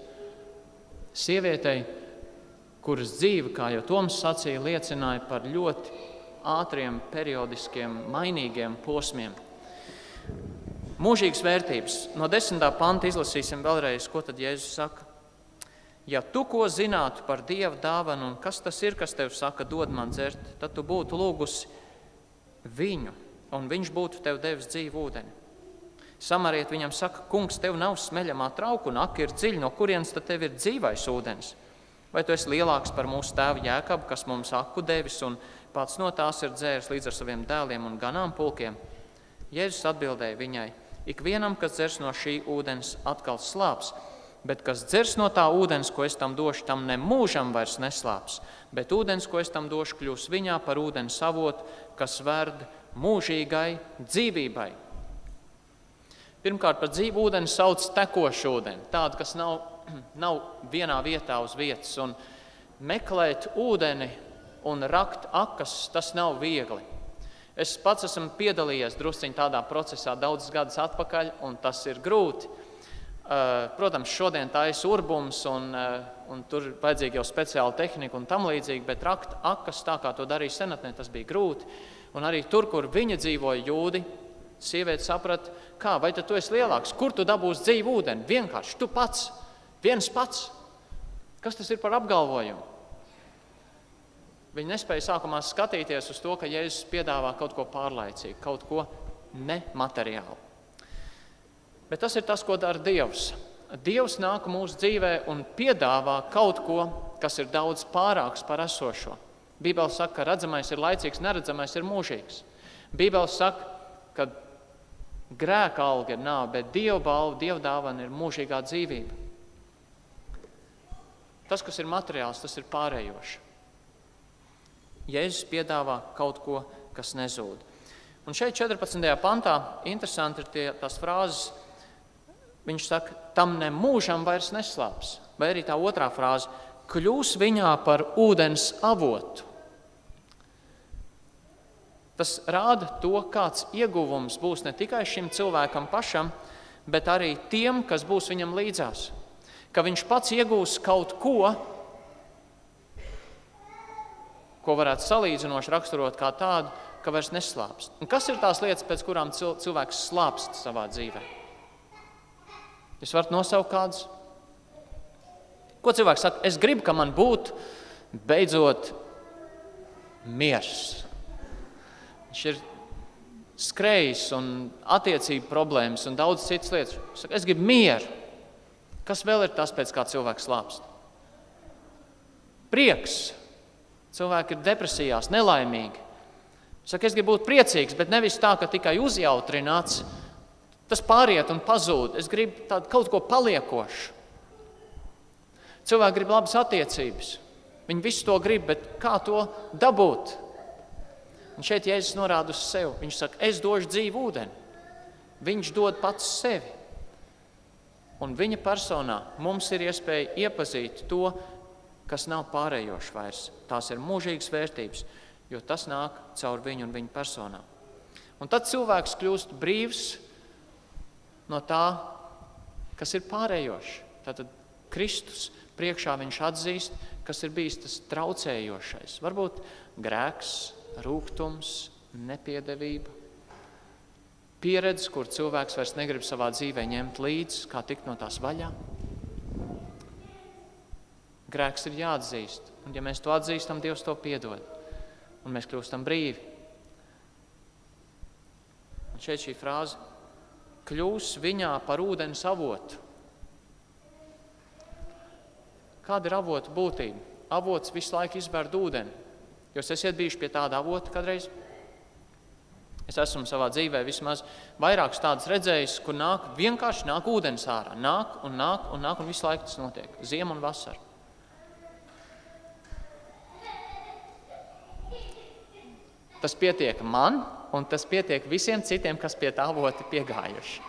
Sievietei, kuras dzīve, kā jau Toms sacīja, liecināja par ļoti ātriem, periodiskiem, mainīgiem posmiem. Mūžīgas vērtības. No 10. panta izlasīsim vēlreiz, ko tad Jēzus saka. Ja tu ko zinātu par Dieva dāvanu un kas tas ir, kas tev saka, dod man dzert, tad tu būtu lūgusi viņu, un viņš būtu tev devis dzīvu ūdeni. Samarieta viņam saka, kungs, tev nav smeļamā trauka un aki ir dziļi, no kurienes tad tev ir dzīvais ūdens? Vai tu esi lielāks par mūsu tēvu Jēkabu, kas mums aku devis un pats no tās ir dzēris līdz ar saviem dēliem un ganāmpulkiem? Jēzus atbildēja viņai, ikvienam, kas dzers no šī ūdens, atkal slāps, bet kas dzers no tā ūdens, ko es tam došu, tam ne mūžam vairs neslāps, bet ūdens, ko es tam došu, kļūs viņā par ūdeni avotu, kas verd mūžīgai dzīvībai. Pirmkārt, par dzīvu ūdeni sauc tekošu ūdeni, tādu, kas nav nav vienā vietā uz vietas. Un meklēt ūdeni un rakt akas, tas nav viegli. Es pats esmu piedalījies drusciņ tādā procesā daudzus gadus atpakaļ, un tas ir grūti. Protams, šodien tā ir urbums, un tur vajadzīga jau speciāla tehnika un tam līdzīgi, bet rakt akas tā, kā to darīja senatnē, tas bija grūti. Un arī tur, kur viņa dzīvoja jūdi, sieviete saprata, kā, vai tad tu esi lielāks, kur tu dabūsi dzīvu ūdeni? Vienkārši, tu pats, viens pats. Kas tas ir par apgalvojumu? Viņi nespēja sākumā skatīties uz to, ka Jēzus piedāvā kaut ko pārlaicīgu, kaut ko nemateriālu. Bet tas ir tas, ko dara Dievs. Dievs nāk mūsu dzīvē un piedāvā kaut ko, kas ir daudz pārāks par esošo. Bībele saka, ka redzamais ir laicīgs, neredzamais ir mūžīgs. Bībele saka, ka grēka alga ir nāve, bet Dieva balva, Dieva dāvana ir mūžīgā dzīvība. Tas, kas ir materiāls, tas ir pārējoši. Jēzus piedāvā kaut ko, kas nezūd. Un šeit 14. pantā interesanti ir tās frāzes. Viņš saka, tam ne mūžam vairs neslāps. Vai arī tā otrā frāze, kļūs viņā par ūdens avotu. Tas rāda to, kāds ieguvums būs ne tikai šim cilvēkam pašam, bet arī tiem, kas būs viņam līdzās. Ka viņš pats iegūs kaut ko varētu salīdzinoši raksturot kā tādu, ka vairs neslāpst. Un kas ir tās lietas, pēc kurām cilvēks slāpst savā dzīvē? Jūs varat nosaukt kādus? Ko cilvēks saka? Es gribu, ka man būtu beidzot miers. Viņš ir skrējis un attiecību problēmas un daudz citas lietas. Viņš saka, es gribu mieru. Kas vēl ir tas, pēc kā cilvēks slāpst? Prieks. Cilvēki ir depresijās, nelaimīgi. Saka, es gribu būt priecīgs, bet nevis tā, ka tikai uzjautrināts, tas pāriet un pazūd. Es gribu tādu kaut ko paliekošu. Cilvēki grib labas attiecības. Viņi visu to grib, bet kā to dabūt? Un šeit Jēzus norāda uz sevi. Viņš saka, es došu dzīvu ūdeni. Viņš dod pats sevi. Un viņa personā mums ir iespēja iepazīt to, kas nav pārējoši vairs. Tās ir mūžīgas vērtības, jo tas nāk caur viņu un viņa personā. Un tad cilvēks kļūst brīvs no tā, kas ir pārējoši. Tātad Kristus priekšā viņš atzīst, kas ir bijis tas traucējošais. Varbūt grēks, rūgtums, nepiedevība, pieredze, kur cilvēks vairs negrib savā dzīvē ņemt līdzi, kā tikt no tās vaļā. Grēks ir jāatzīst, un ja mēs to atzīstam, Dievs to piedod, un mēs kļūstam brīvi. Un šeit šī frāze, kļūs viņā par ūdens avotu. Kāda ir avotu būtība? Avots visu laiku izbērd ūdeni. Jūs esat bijuši pie tāda avota kādreiz? Es esmu savā dzīvē vismaz vairākas tādas redzējis, kur vienkārši nāk ūdens ārā. Nāk, un visu laiku tas notiek. Ziema un vasara. Tas pietiek man, un tas pietiek visiem citiem, kas pie tā avota piegājuši.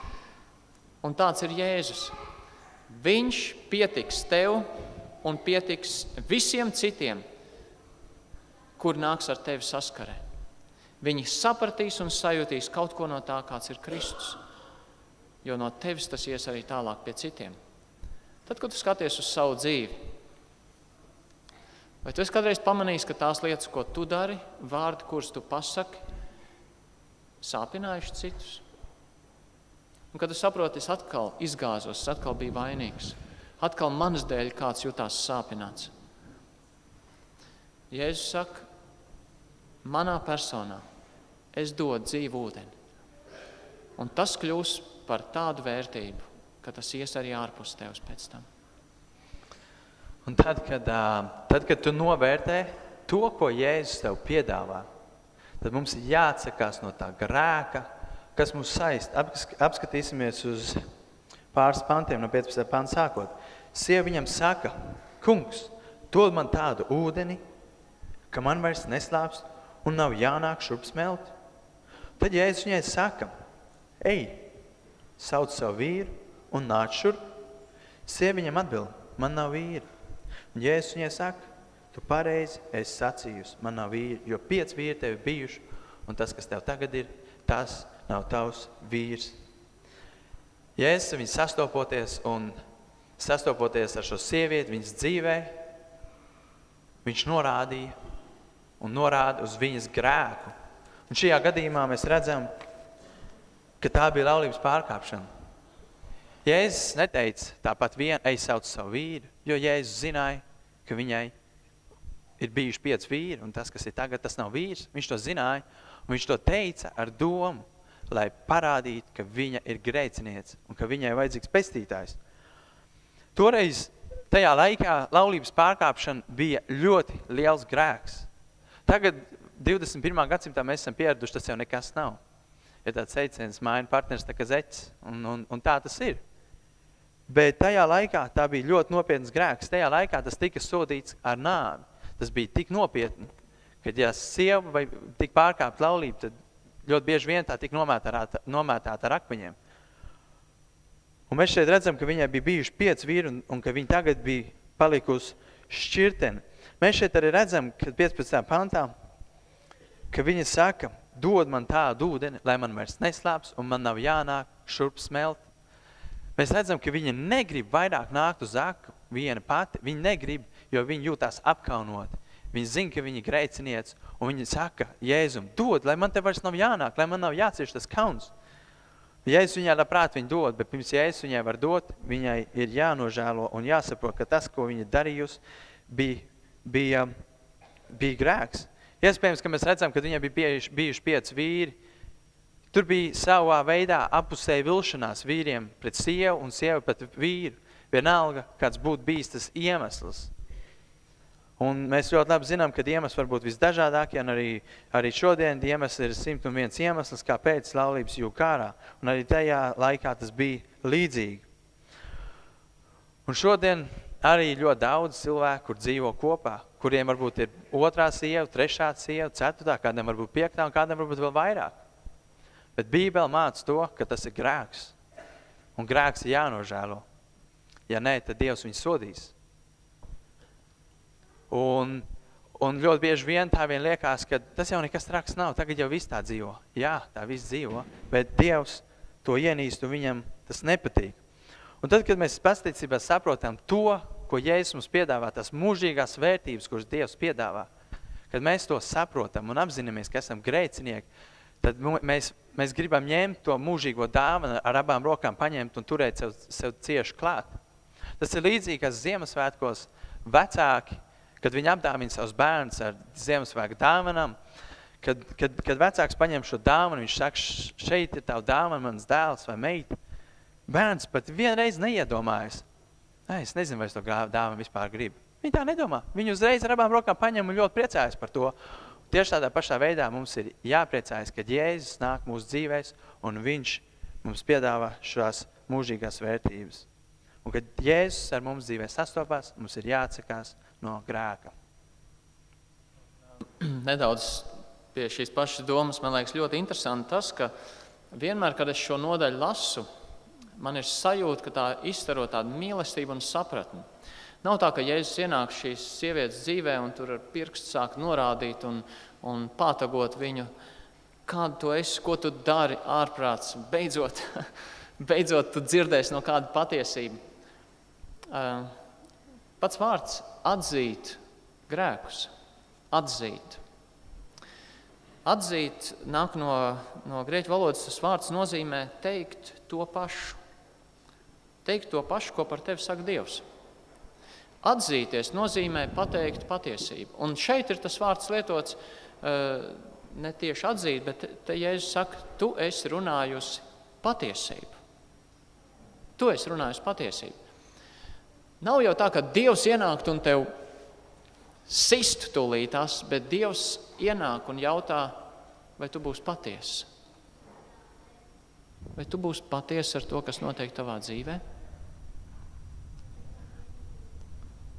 Un tāds ir Jēzus. Viņš pietiks tev un pietiks visiem citiem, kur nāks ar tevi saskarē. Viņi sapratīs un sajūtīs kaut ko no tā, kāds ir Kristus. Jo no tevis tas ies arī tālāk pie citiem. Tad, kad tu skaties uz savu dzīvi, vai tu esi kādreiz pamanījis, ka tās lietas, ko tu dari, vārdi, kurus tu pasaki, sāpinājuši citus? Un kad tu saproti, es atkal izgāzos, es atkal biju vainīgs. Atkal manas dēļ kāds jutās sāpināts. Jēzus saka, manā personā es dodu dzīvu ūdeni. Un tas kļūs par tādu vērtību, ka tas ies arī ārpus tevis pēc tam. Un tad, kad tu novērtē to, ko Jēzus tev piedāvā, tad mums ir jāatsakās no tā grēka, kas mūs saist. Apskatīsimies uz pāris pantiem no 15. panta sākot. Sieva viņam saka, kungs, dod man tādu ūdeni, ka man vairs neslāpst un nav jānāk šurp smelt. Tad Jēzus viņai saka, ej, sauc savu vīru un nāc šurp. Sieva viņam atbild, man nav vīra. Un Jēzus viņai saka, tu pareizi esi sacījusi, man nav vīra, jo 5 vīri tevi bijuši, un tas, kas tev tagad ir, tas nav tavs vīrs. Jēzus viņu sastopoties ar šo sievieti viņas dzīvē, viņš norāda uz viņas grēku. Un šajā gadījumā mēs redzam, ka tā bija laulības pārkāpšana. Jēzus neteica tāpat ej sauc savu vīru, jo Jēzus zināja, ka viņai ir bijuši 5 vīri, un tas, kas ir tagad, tas nav vīrs. Viņš to zināja, un viņš to teica ar domu, lai parādītu, ka viņa ir grēciniece un ka viņai vajadzīgs pestītājs. Toreiz, tajā laikā, laulības pārkāpšana bija ļoti liels grēks. Tagad, 21. gadsimtā mēs esam pieraduši, tas jau nekas nav. Ir tāds teiciens, maina partners tā kā zeķis, un tā tas ir. Bet tajā laikā tā bija ļoti nopietnas grēks. Tajā laikā tas tika sodīts ar nāvi. Tas bija tik nopietni, kad ja sieva vai tik pārkāpt laulību, tad ļoti bieži vien tā tika nomētāta ar akmeņiem. Un mēs šeit redzam, ka viņai bija bijuši 5 vīri un ka viņa tagad bija palikusi šķirteni. Mēs šeit arī redzam, ka 15. pantā, ka viņa saka, dod man tādu ūdeni, lai man vairs neslāps un man nav jānāk šurp smelt. Mēs redzam, ka viņa negrib vairāk nākt uz aku viena pati. Viņa negrib, jo viņa jūtās apkaunot. Viņa zina, ka viņa ir grēciniece, un viņa saka, Jēzum, dod, lai man te vairs nav jānāk, lai man nav jācieš tas kauns. Jēzus viņai labprāt viņu dod, bet pirms Jēzus viņai var dot, viņai ir jānožēlo un jāsaprot, ka tas, ko viņa darījusi, bija grēks. Iespējams, ka mēs redzam, ka viņai bija bijuši 5 vīri. Tur bija savā veidā apusēja vilšanās vīriem pret sievu un sievu pret vīru. Vienalga, kāds būtu bijis tas iemesls. Un mēs ļoti labi zinām, ka iemesls var būt visdažādākie, un arī šodien iemesls ir 101 iemesls, kāpēc laulības jūg ārā. Un arī tajā laikā tas bija līdzīgi. Un šodien arī ļoti daudz cilvēku, kur dzīvo kopā, kuriem varbūt ir 2. sieva, 3. sieva, 4., kādam varbūt 5. un kādam varbūt vēl vairāk. Bet Bībele māca to, ka tas ir grēks. Un grēks ir jānožēlo. Ja nē, tad Dievs viņu sodīs. Un ļoti bieži vien tā vien liekas, ka tas jau nekas traks nav. Tagad jau viss tā dzīvo. Jā, tā viss dzīvo. Bet Dievs to ienīst un viņam tas nepatīk. Un tad, kad mēs pasticībā saprotam to, ko Jēzus mums piedāvā, tās mūžīgās vērtības, kuras Dievs piedāvā, kad mēs to saprotam un apzināmies, ka esam grēcinieki, tad mēs gribam ņemt to mūžīgo dāvanu ar abām rokām paņemt un turēt sev cieši klāt. Tas ir līdzīgi, kā Ziemassvētkos vecāki, kad viņi apdāvina savus bērnus ar Ziemassvētku dāvanām, kad vecāks paņem šo dāvanu, viņš saka, šeit ir tavu dāvanu, mans dēls vai meita. Bērns pat vienreiz neiedomājas. Es nezinu, vai es to dāvanu vispār gribu. Viņi tā nedomā. Viņi uzreiz ar abām rokām paņem un ļoti priecājas par to. Tieši tādā pašā veidā mums ir jāpriecājas, kad Jēzus nāk mūsu dzīvēs un viņš mums piedāvā šās mūžīgās vērtības. Un kad Jēzus ar mums dzīvē sastopās, mums ir jāatsakās no grēka. Nedaudz pie šīs pašas domas, man liekas ļoti interesanti tas, ka vienmēr, kad es šo nodaļu lasu, man ir sajūta, ka tā izstaro tādu mīlestību un sapratni. Nav tā, ka Jēzus ienāk šīs sievietes dzīvē un tur ar pirkstu sāk norādīt un pātagot viņu, kādu tu esi, ko tu dari ārprāts, beidzot tu dzirdēsi no kāda patiesība. Pats vārds atzīt grēkus, atzīt. Atzīt nāk no grieķu valodas, tas vārds nozīmē teikt to pašu. Teikt to pašu, ko par tevi saka Dievs. Atzīties nozīmē pateikt patiesību. Un šeit ir tas vārds lietots ne tieši atzīt, bet te Jēzus saka, tu esi runājusi patiesību. Tu esi runājusi patiesību. Nav jau tā, ka Dievs ienākt un tev sist tūlītās, bet Dievs ienāk un jautā, vai tu būsi patiesa? Vai tu būsi patiesa ar to, kas notiek tavā dzīvē?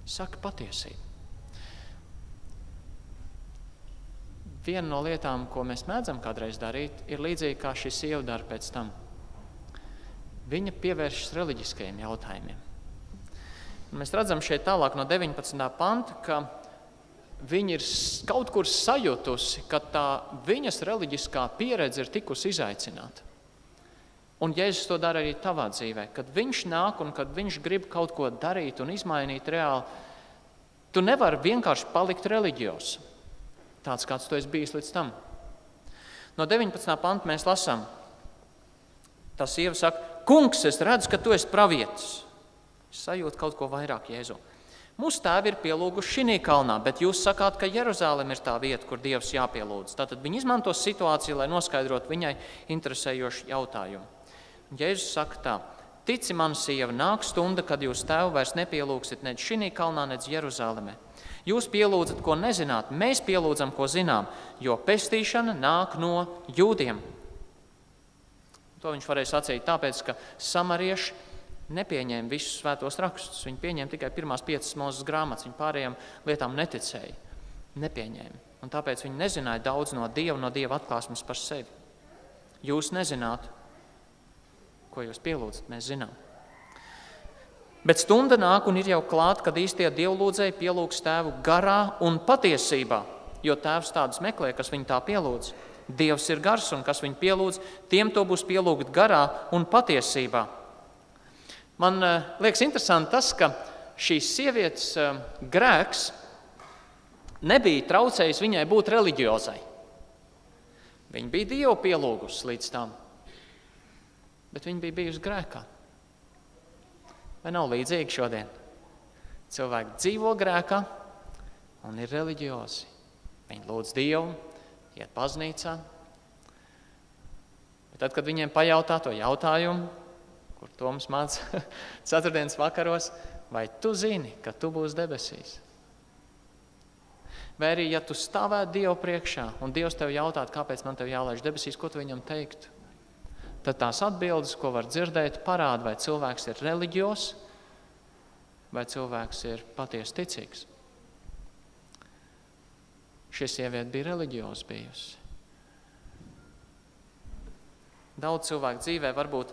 Saka patiesību. Viena no lietām, ko mēs mēdzam kādreiz darīt, ir līdzīgi kā šī sieva dara pēc tam. Viņa pievēršas reliģiskajiem jautājumiem. Un mēs redzam šeit tālāk no 19. panta, ka viņi ir kaut kur sajutusi, ka tā viņas reliģiskā pieredze ir tikusi izaicināta. Un Jēzus to dara arī tavā dzīvē. Kad viņš nāk un kad viņš grib kaut ko darīt un izmainīt reāli, tu nevari vienkārši palikt reliģijos. Tāds, kāds tu esi bijis līdz tam. No 19. panta mēs lasām. Tā sieva saka, kungs, es redzu, ka tu esi pravietis. Es sajūtu kaut ko vairāk, Jēzu. Mūsu tēvi ir pielūguši šinī kalnā, bet jūs sakāt, ka Jeruzālem ir tā vieta, kur Dievs jāpielūdz. Tātad viņi izmanto situāciju, lai noskaidrotu viņai interesējošu jautājumu. Jēzus saka tā, tici man, sieva, nāk stunda, kad jūs tēvu vairs nepielūgsit nec šinī kalnā, nec Jeruzālemē. Jūs pielūdzat, ko nezināt, mēs pielūdzam, ko zinām, jo pestīšana nāk no jūdiem. To viņš varēja sacīt tāpēc, ka samarieši nepieņēma visus svētos rakstus. Viņi pieņēma tikai pirmās 5 Mūzes grāmatas, viņi pārējām lietām neticēja, nepieņēma. Un tāpēc viņi nezināja daudz no Dieva atklāsmes par sevi. Jūs nezināt, ko jūs pielūdzat, mēs zinām. Bet stunda nāk un ir jau klāt, kad īstie dievlūdzēji pielūgs tēvu garā un patiesībā, jo tēvs tādus meklē, kas viņu tā pielūdz. Dievs ir gars un kas viņu pielūdz, tiem to būs pielūgt garā un patiesībā. Man liekas interesanti tas, ka šīs sievietes grēks nebija traucējis viņai būt reliģiozai. Viņa bija Dievu pielūgus līdz tam, bet viņa bija bijusi grēkā. Vai nav līdzīgi šodien? Cilvēki dzīvo grēkā un ir reliģiozi. Viņi lūdz Dievu, iet baznīcā. Bet tad, kad viņiem pajautā to jautājumu, kur Toms māca ceturtdienas vakaros, vai tu zini, ka tu būsi debesīs? Vai arī, ja tu stāvētu Dievu priekšā un Dievs tev jautātu, kāpēc man tev jālaiž debesīs, ko tu viņam teiktu? Tad tās atbildes, ko var dzirdēt, parāda, vai cilvēks ir reliģios, vai cilvēks ir patiesi ticīgs. Šī sieviete bija reliģios bijusi. Daudz cilvēku dzīvē, varbūt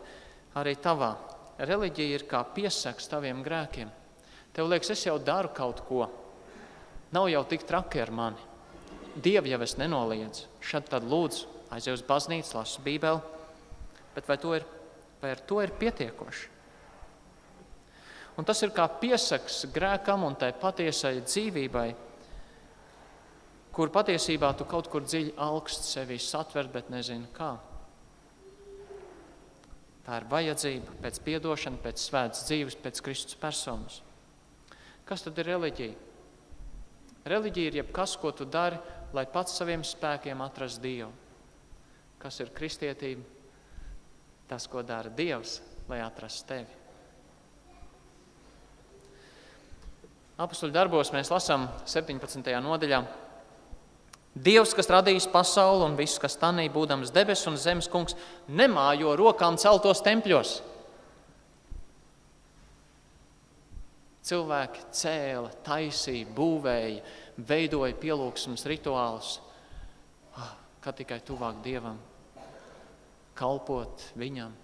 arī tavā. Reliģija ir kā piesaks taviem grēkiem. Tev liekas, es jau daru kaut ko. Nav jau tik traki ar mani. Dievu jau es nenoliedzu. Šad tad lūdzu, aiziet uz baznīcu, lasu Bībeli. Bet vai ar to ir pietiekoši? Un tas ir kā piesaks grēkam un tai patiesai dzīvībai, kur patiesībā tu kaut kur dziļi augst sevi satvert, bet nezini kā. Tā ir vajadzība pēc piedošana, pēc svētas dzīves, pēc Kristus personas. Kas tad ir reliģija? Reliģija ir jebkas, ko tu dari, lai pats saviem spēkiem atrastu Dievu. Kas ir kristietība? Tas, ko dara Dievs, lai atrastu tevi. Apostuļu darbos mēs lasām 17. nodaļā. Dievs, kas radījis pasauli un visu, kas tanī, būdams debesu un zemes kungs, nemājo rokām celtos tempļos. Cilvēki cēla, taisīja, būvēja, veidoja pielūgsmes rituālus, kā tikai tuvāk Dievam. Kalpot viņam.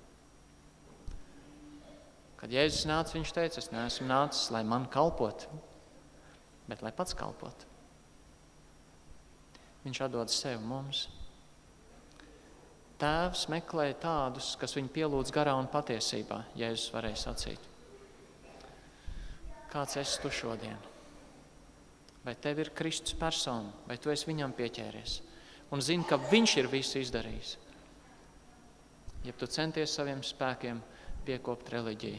Kad Jēzus nāca, viņš teica, es neesmu nācis, lai man kalpot, bet lai pats kalpot. Viņš atdod sevi mums. Tēvs meklē tādus, kas viņu pielūdz garā un patiesībā, Jēzus varēja sacīt. Kāds esi tu šodien? Vai tev ir Kristus persona, vai tu esi viņam pieķēries un zini, ka viņš ir visu izdarījis? Ja tu centies saviem spēkiem piekopt reliģiju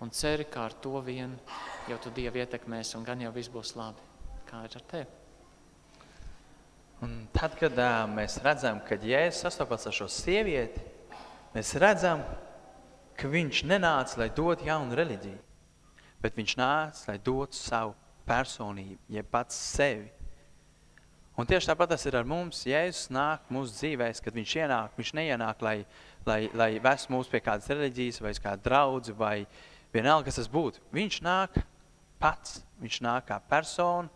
un ceri, kā ar to vien, jau tu Dievu ietekmēs un gan jau viss būs labi. Kā ir ar tevi? Un tad, kad mēs redzam, kad Jēzus sastopas ar šo sievieti, mēs redzam, ka viņš nenāca, lai dotu jaunu reliģiju, bet viņš nāca, lai dotu savu personību, jeb pats sevi. Un tieši tāpat tas ir ar mums. Jēzus nāk mūsu dzīvēs, kad viņš ienāk, viņš neienāk, lai vest mūs pie kādas reliģijas, vai kāda draudze, vai vienalga, kas tas būtu. Viņš nāk pats, viņš nāk kā persona,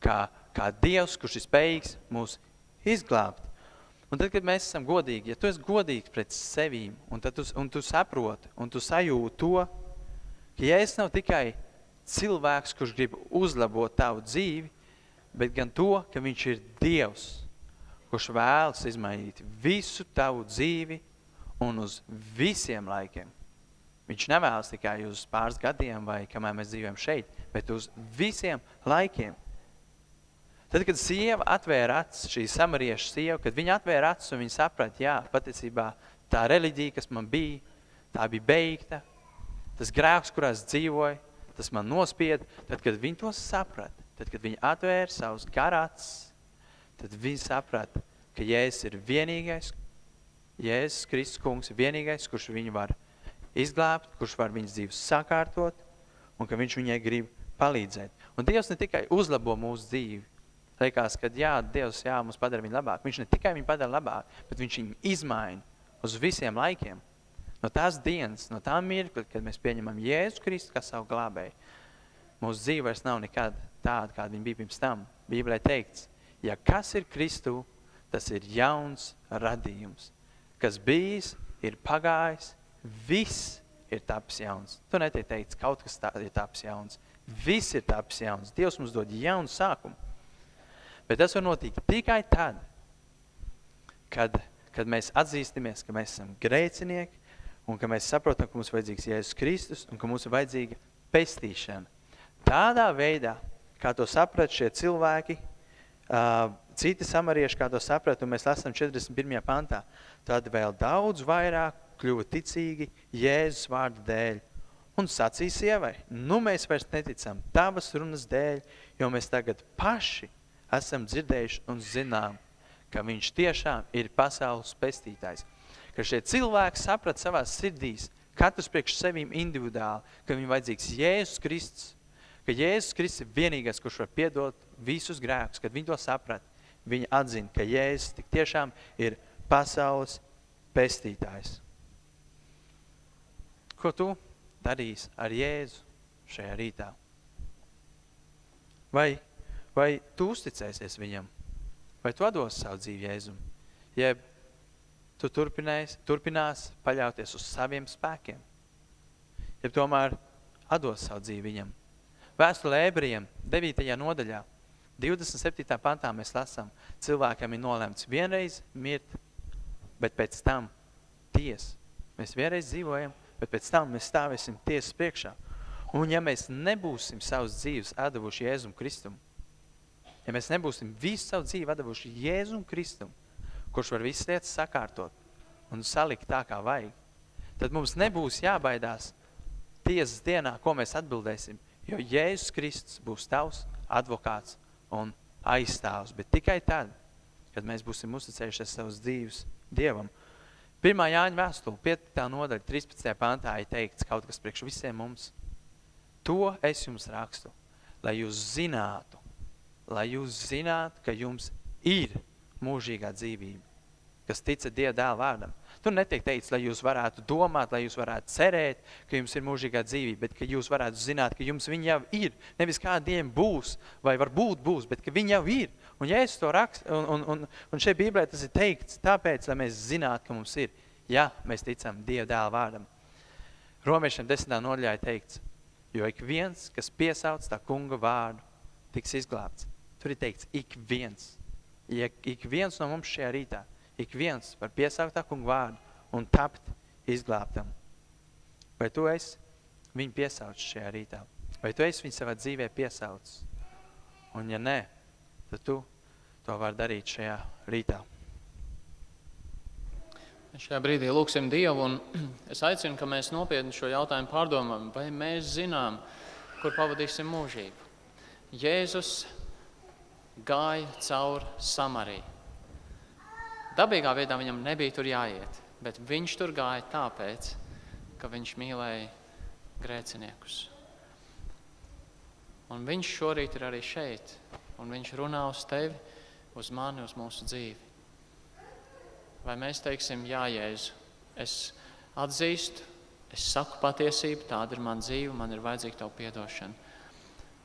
kā Dievs, kurš ir spējīgs mūs izglābt. Un tad, kad mēs esam godīgi, ja tu esi godīgs pret sevīm, un tu saproti, un tu sajūti to, ka Jēzus nav tikai cilvēks, kurš grib uzlabot tavu dzīvi, bet gan to, ka viņš ir Dievs, kurš vēlas izmainīt visu tavu dzīvi un uz visiem laikiem. Viņš nevēlas tikai uz pāris gadiem vai kamēr mēs dzīvojam šeit, bet uz visiem laikiem. Tad, kad sieva atvēra acis, šī samarieša sieva, kad viņa atvēra acis un viņa saprat, jā, patiesībā tā reliģija, kas man bija, tā bija beigta, tas grēks, kurās dzīvoja, tas man nospied, tad, kad viņi to saprat, tad, kad viņi atvēra savus garācis, tad viņi saprat, ka Jēzus ir vienīgais, Jēzus Kristus kungs ir vienīgais, kurš viņu var izglābt, kurš var viņas dzīves sakārtot, un ka viņš viņai grib palīdzēt. Un Dievs ne tikai uzlabo mūsu dzīvi, liekas, ka jā, Dievs mums padara viņu labāk. Viņš ne tikai viņu padara labāk, bet viņš viņu izmaina uz visiem laikiem. No tās dienas, no tā mirkļa, kad mēs pieņemam Jēzu Kristu kā savu glābēju, mūsu dzīve vairs nav nekad tāda, kāda viņa bija pirms tam. Bībelē teikts, ja kas ir Kristu, tas ir jauns radījums. Kas bijis, ir pagājis, viss ir tapis jauns. Tu netiek teikts, kaut kas ir tapis jauns. Viss ir tapis jauns. Dievs mums dod jaunu sākumu. Bet tas var notikt tikai tad, kad mēs atzīstamies, ka mēs esam grēcinieki un ka mēs saprotam, ka mums ir vajadzīgs Jēzus Kristus un ka mums ir vajadzīga pestīšana. Tādā veidā, kā to saprat šie cilvēki, citi samarieši, kā to saprat, un mēs lasām 41. pantā, tad vēl daudz vairāk kļuva ticīgi Jēzus vārda dēļ. Un sacīja sievai, mēs vairs neticam tavas runas dēļ, jo mēs tagad paši esam dzirdējuši un zinām, ka viņš tiešām ir pasaules pestītājs. Ka šie cilvēki saprat savās sirdīs, katrs priekš sevīm individuāli, ka viņam vajadzīgs Jēzus Kristus, ka Jēzus Kristus ir vienīgais, kurš var piedot visus grēkus. Kad viņi to saprat, viņi atzina, ka Jēzus tik tiešām ir pasaules pestītājs. Ko tu darīsi ar Jēzu šajā rītā? Vai tu uzticēsies viņam? Vai tu atdos savu dzīvi Jēzum? Jeb tu turpinās paļauties uz saviem spēkiem? Jeb tomēr atdos savu dzīvi viņam? Vēstulē Ebrejiem 9. nodaļā, 27. pantā mēs lasām, cilvēkam ir nolemts vienreiz mirt, bet pēc tam tiesa. Mēs vienreiz dzīvojam, bet pēc tam mēs stāvēsim tiesas priekšā. Un ja mēs nebūsim savas dzīves atdevuši Jēzum Kristum, ja mēs nebūsim visu savu dzīvi atdevuši Jēzum Kristum, kurš var visas lietas sakārtot un salikt tā, kā vajag, tad mums nebūs jābaidās tiesas dienā, ko mēs atbildēsim, jo Jēzus Kristus būs tavs advokāts un aizstāvs, bet tikai tad, kad mēs būsim uzticējušies savas dzīves Dievam. 1. Jāņa vēstule, 5. nodaļa, 13. pantā ir teikts kaut kas priekš visiem mums. To es jums rakstu, lai jūs zinātu, ka jums ir mūžīgā dzīvība, kas tica Dieva dēla vārdam. Tur netiek teikts, lai jūs varētu domāt, lai jūs varētu cerēt, ka jums ir mūžīgā dzīvība, bet ka jūs varētu zināt, ka jums viņa jau ir. Nevis kādiem būs, vai varbūt būs, bet ka viņa jau ir. Un ja es to rakstu, un šeit Bībelē tas ir teikts, tāpēc, lai mēs zinātu, ka mums ir, ja mēs ticam Dieva dēla vārdam. Romiešiem 10. nodaļā ir teikts, jo ik viens, kas piesauc tā kunga vārdu, tiks izglābts. Tur ir teikts, ik viens. Ja ik viens no mums šajā rītā, ik viens var piesaukt tā kunga vārdu un tapt izglābtam. Vai tu esi viņu piesaucis šajā rītā? Vai tu esi viņu savā dzīvē piesaucis? Un ja nē, tad tu to vari darīt šajā rītā. Šajā brīdī lūksim Dievu, un es aicinu, ka mēs nopietni šo jautājumu pārdomājam, vai mēs zinām, kur pavadīsim mūžību. Jēzus gāja cauri Samariju. Dabīgā veidā viņam nebija tur jāiet, bet viņš tur gāja tāpēc, ka viņš mīlēja grēciniekus. Un viņš šorīt ir arī šeit, un viņš runā uz tevi, uz mani, uz mūsu dzīvi. Vai mēs teiksim, jā, Jēzu, es atzīstu, es saku patiesību, tāda ir man dzīve, man ir vajadzīga tavu piedošana.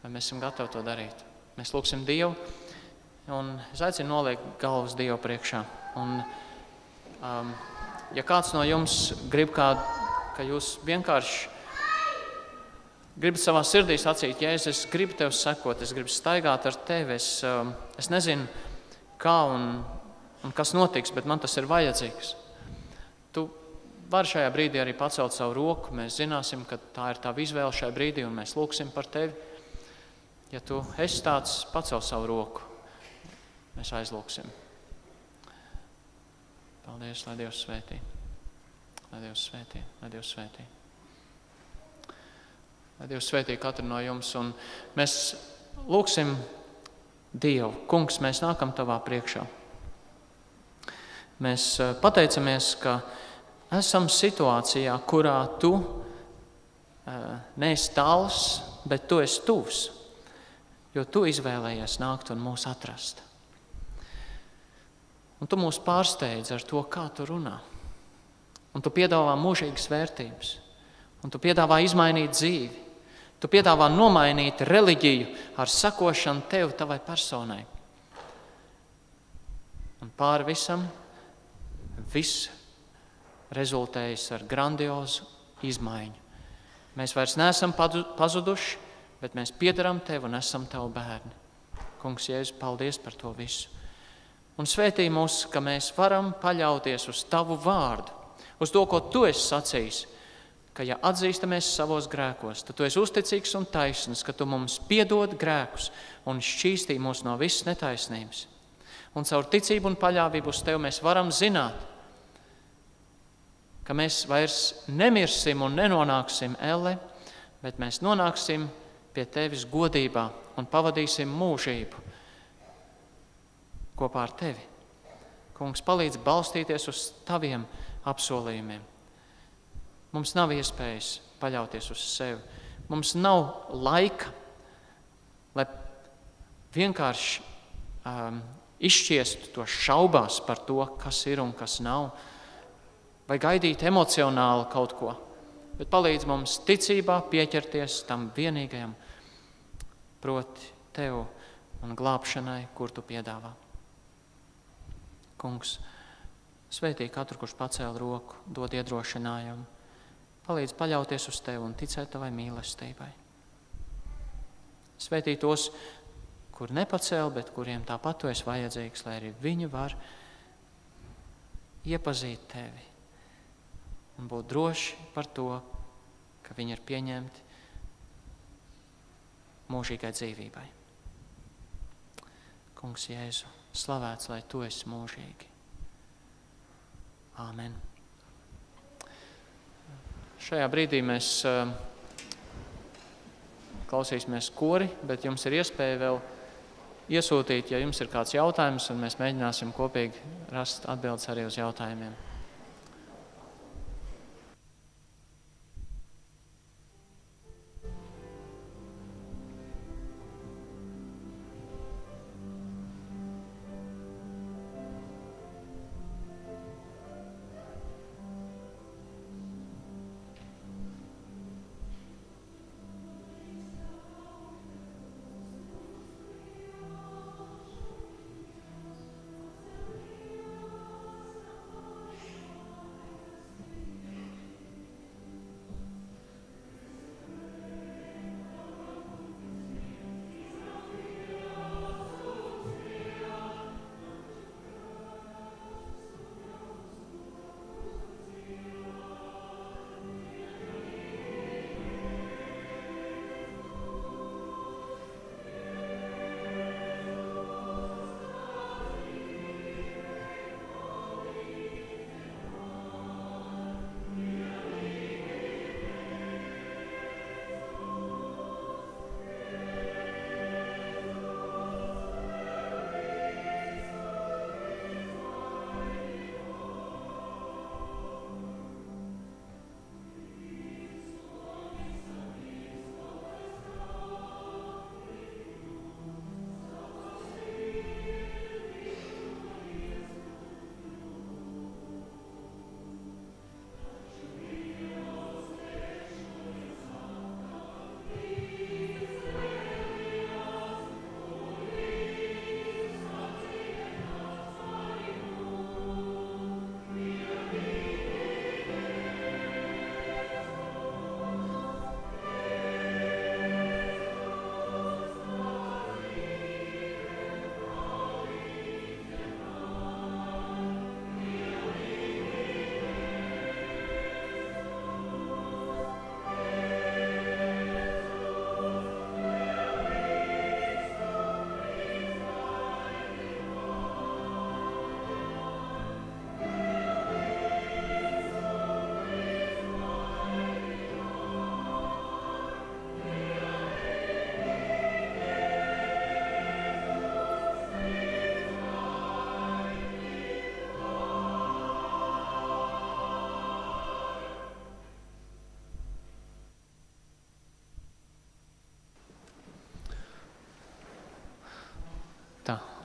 Vai mēs esam gatavi to darīt? Mēs lūksim Dievu, un es aicinu noliekt galvas Dievu priekšā. Un, ja kāds no jums grib ka jūs vienkārši gribu savā sirdī sacīt, Jēzus, es gribu tev sekot, es gribu staigāt ar tevi, es nezinu, kā un kas notiks, bet man tas ir vajadzīgs. Tu vari šajā brīdī arī pacelt savu roku, mēs zināsim, ka tā ir tava izvēle šajā brīdī, un mēs lūksim par tevi. Ja tu esi tāds, pacel savu roku, mēs aizlūksim. Paldies, lai Dievs svētī. Lai Dievs svētī, lai Dievs svētī. Lai Dievs svētī katru no jums, un mēs lūksim Dievu. Kungs, mēs nākam tavā priekšā. Mēs pateicamies, ka esam situācijā, kurā tu neesi tāls, bet tu esi tuvs, jo tu izvēlējies nākt un mūs atrast. Un tu mūs pārsteidz ar to, kā tu runā. Un tu piedāvā mūžīgas vērtības. Un tu piedāvā izmainīt dzīvi. Tu piedāvā nomainīt reliģiju ar sekošanu tev, tavai personai. Un pāri visam, viss rezultējas ar grandiozu izmaiņu. Mēs vairs neesam pazuduši, bet mēs piederam tev un esam tavu bērni. Kungs, Jēzus, paldies par to visu. Un svētī mūs, ka mēs varam paļauties uz tavu vārdu, uz to, ko tu esi sacījis, ka ja atzīstamies savos grēkos, tad tu esi uzticīgs un taisns, ka tu mums piedod grēkus un šķīstī mūs no visas netaisnības. Un caur ticību un paļāvību uz tevi mēs varam zināt, ka mēs vairs nemirsim un nenonāksim elle, bet mēs nonāksim pie tevis godībā un pavadīsim mūžību kopā ar tevi. Kungs, palīdz balstīties uz taviem apsolījumiem. Mums nav iespējas paļauties uz sevi. Mums nav laika, lai vienkārši izšķiestu to šaubās par to, kas ir un kas nav, vai gaidīt emocionāli kaut ko, bet palīdz mums ticībā pieķerties tam vienīgajam, proti tev un glābšanai, kur tu piedāvā. Kungs, svētī katru, kurš pacēla roku, dod iedrošinājumu. Palīdz paļauties uz tevi un ticēt tavai mīlestībai. Svētī tos, kur nepacēla, bet kuriem tāpat tu esi vajadzīgs, lai arī viņi var iepazīt tevi un būt droši par to, ka viņi ir pieņemti mūžīgai dzīvībai. Kungs Jēzu, slavēts, lai tu esi mūžīgi. Āmen. Šajā brīdī mēs klausīsimies kori, bet jums ir iespēja vēl iesūtīt, ja jums ir kāds jautājums, un mēs mēģināsim kopīgi rast atbildes arī uz jautājumiem.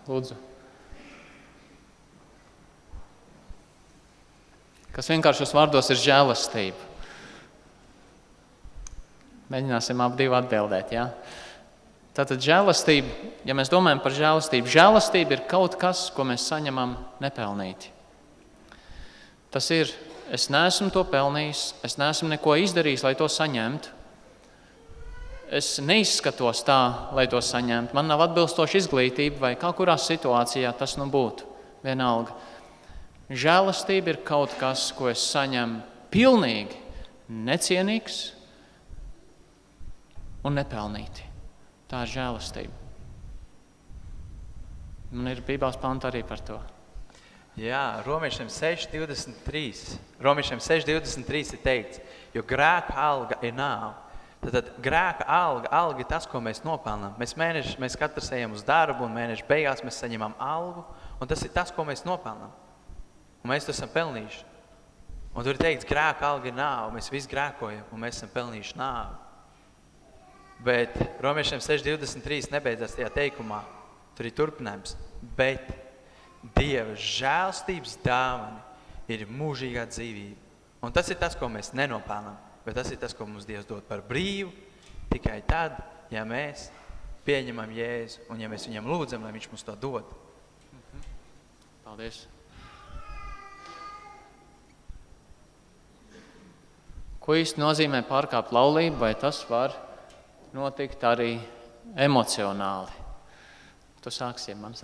lūdzu. Kas vienkāršos vārdos ir žēlastība. Mēģināsim ap divu atbildēt, jā? Tātad žēlastība, ja mēs domājam par žēlastība ir kaut kas, ko mēs saņemam nepelnīti. Tas ir, es neesmu to pelnījis, es neesmu neko izdarījis, lai to saņemtu. Es neizskatos tā, lai to saņemtu. Man nav atbilstoša izglītība vai kā kurā situācijā tas nu būtu. Vienalga. Žēlastība ir kaut kas, ko es saņemu pilnīgi necienīgs un nepelnīti. Tā ir žēlastība. Man ir Bībeles panta arī par to. Jā, Romiešiem 6.23. Romiešiem 6.23 ir teikts, jo grēka alga ir nāve. Tad grēka alga ir tas, ko mēs nopelnām. Mēs katrs ejam uz darbu un mēneša beigās mēs saņemam algu, un tas ir tas, ko mēs nopelnām. Un mēs to esam pelnījuši. Un tur ir teikts, grēka alga ir nāve, mēs visi grēkojam, un mēs esam pelnījuši nāvi. Bet Romiešiem 6.23 nebeidzās tajā teikumā, tur ir turpinājums, bet Dieva žēlstības dāvana ir mūžīgā dzīvība. Un tas ir tas, ko mēs nenopelnām, bet tas ir tas, ko mums Dievs dod par brīvu, tikai tad, ja mēs pieņemam Jēzu un ja mēs viņam lūdzam, lai viņš mums to dod. Paldies. Ko īsti nozīmē pārkāpt laulību, vai tas var notikt arī emocionāli? Tu sāksi, man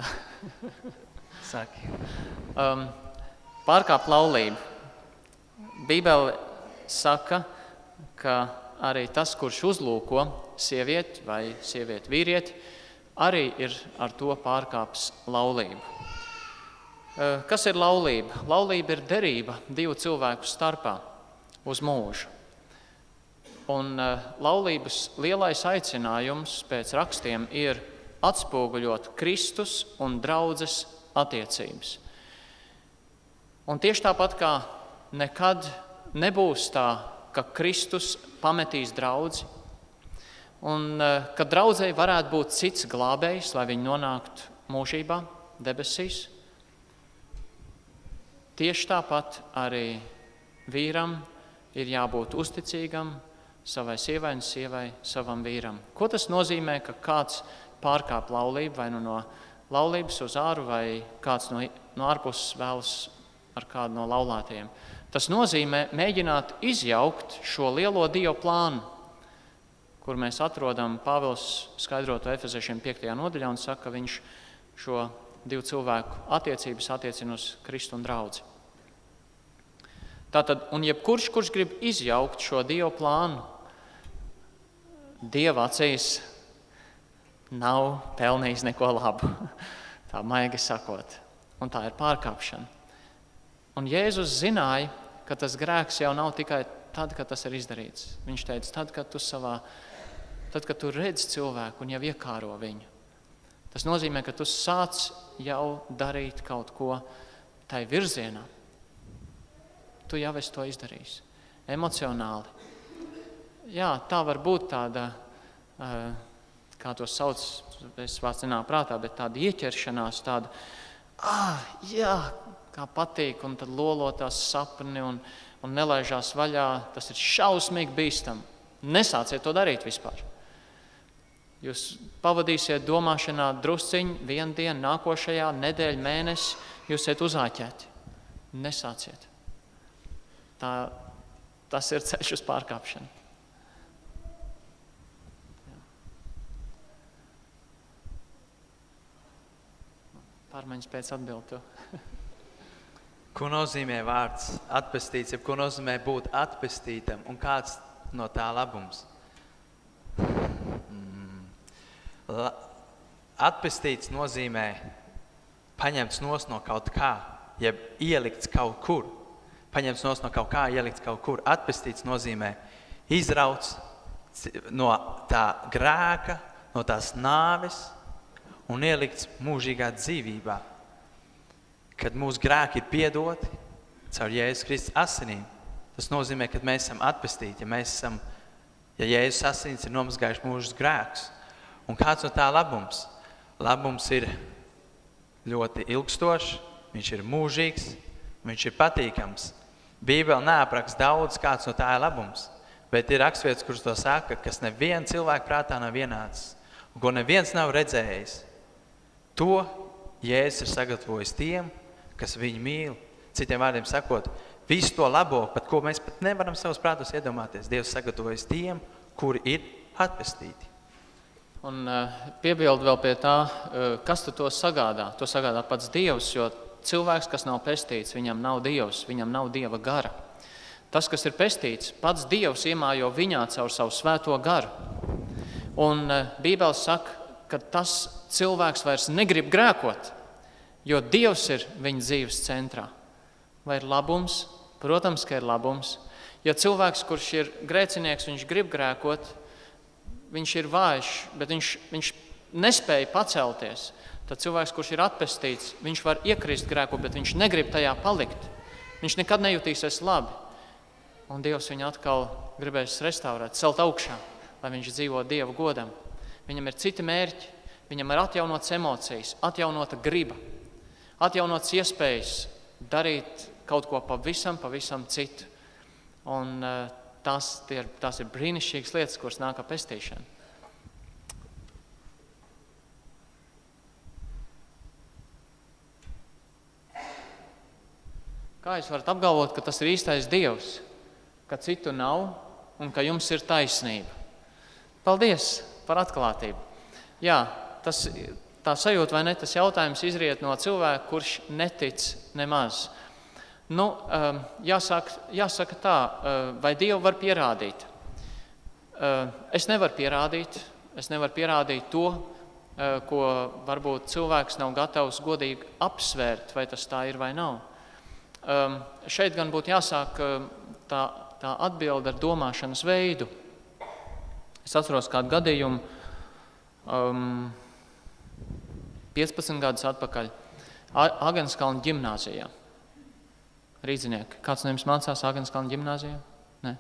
Saki. Pārkāpt laulību. Bībele saka, ka arī tas, kurš uzlūko sievieti vai sievieti vīrieti, arī ir ar to pārkāps laulību. Kas ir laulība? Laulība ir derība divu cilvēku starpā uz mūžu. Un laulības lielais aicinājums pēc rakstiem ir atspoguļot Kristus un draudzes attiecības. Un tieši tāpat kā nekad nebūs tā, ka Kristus pametīs draudzi, un ka draudzei varētu būt cits glābējs, lai viņi nonāktu mūžībā, debesīs. Tieši tāpat arī vīram ir jābūt uzticīgam savai sievai un sievai savam vīram. Ko tas nozīmē, ka kāds pārkāp laulību vai no laulības uz āru vai kāds no ārpuses vēlas ar kādu no laulātajiem? Tas nozīmē mēģināt izjaukt šo lielo Dieva plānu, kur mēs atrodam Pāvils skaidroto Efeziešiem 5. nodaļā un saka, ka viņš šo divu cilvēku attiecības attiecina uz Kristu un draudzi. Tātad, un jebkurš, kurš grib izjaukt šo Dieva plānu, Dieva acīs nav pelnījis neko labu, tā maigi sakot. Un tā ir pārkāpšana. Un Jēzus zināja, ka tas grēks jau nav tikai tad, kad tas ir izdarīts. Viņš teica, tad, kad tu redz cilvēku un jau iekāro viņu. Tas nozīmē, ka tu sāc jau darīt kaut ko tai virzienā. Tu jau esi to izdarījis. Emocionāli. Jā, tā var būt tāda, kā to sauc, es vārds nenāk prātā, bet tāda ieķeršanās, tāda, jā, kā patīk, un tad lolotās sapni un nelaižās vaļā, tas ir šausmīgi bīstam. Nesāciet to darīt vispār. Jūs pavadīsiet domāšanā drusciņu, vienu dienu, nākošajā nedēļu, mēnesi, jūs esat uzāķēti. Nesāciet. Tas ir ceļš uz pārkāpšanu. Pārmaiņas pēc atbildu. Ko nozīmē vārds atpestīts, jeb ko nozīmē būt atpestītam un kāds no tā labums? Atpestīts nozīmē paņemts nos no kaut kā, jeb ielikts kaut kur. Paņemts nos no kaut kā, ielikts kaut kur. Atpestīts nozīmē izrauts no tā grēka, no tās nāves un ielikts mūžīgā dzīvībā. Kad mūsu grēki ir piedoti caur Jēzus Kristus asinīm, tas nozīmē, ka mēs esam atpestīti, ja Jēzus asins ir nomazgājuši mūžus grēkus. Un kāds no tā labums? Labums ir ļoti ilgstošs, viņš ir mūžīgs, viņš ir patīkams. Bībele neapraksta daudz, kāds no tā ir labums, bet ir rakstvietas, kuras to saka, kas neviena cilvēka prātā nav vienāds, un ko neviens nav redzējis. To Jēzus ir sagatavojis tiem, kas viņu mīl. Citiem vārdiem sakot, visu to labo, pat ko mēs pat nevaram savus prātus iedomāties, Dievs sagatavojas tiem, kuri ir atpestīti. Un piebildu vēl pie tā, kas tad to sagādā? To sagādā pats Dievs, jo cilvēks, kas nav pestīts, viņam nav Dievs, viņam nav Dieva gara. Tas, kas ir pestīts, pats Dievs iemājo viņā caur savu svēto garu. Un Bībele saka, ka tas cilvēks vairs negrib grēkot, jo Dievs ir viņa dzīves centrā. Vai ir labums? Protams, ka ir labums. Ja cilvēks, kurš ir grēcinieks, viņš grib grēkot, viņš ir vājš, bet viņš nespēja pacelties, tad cilvēks, kurš ir atpestīts, viņš var iekrist grēku, bet viņš negrib tajā palikt. Viņš nekad nejutīsies labi. Un Dievs viņu atkal gribēs restaurēt, celt augšā, lai viņš dzīvo Dieva godam. Viņam ir citi mērķi, viņam ir atjaunotas emocijas, atjaunota griba, atjaunotas iespējas darīt kaut ko pavisam citu. Un tās ir brīnišķīgas lietas, kuras nāk ar pestīšanu. Kā jūs varat apgalvot, ka tas ir īstais Dievs, ka citu nav un ka jums ir taisnība? Paldies par atklātību. Jā, tā sajūta vai ne, tas jautājums izriet no cilvēka, kurš netic nemaz. Jāsaka tā, vai Dievu var pierādīt? Es nevaru pierādīt to, ko varbūt cilvēks nav gatavs godīgi apsvērt, vai tas tā ir vai nav. Šeit gan būtu jāsāk tā atbilde ar domāšanas veidu. Es atceros kādu gadījumu 15 gadus atpakaļ Agenskalna ģimnāzijā. Rīdzinieki. Kāds no jums mācās Agenskalna ģimnāzijā? Nē.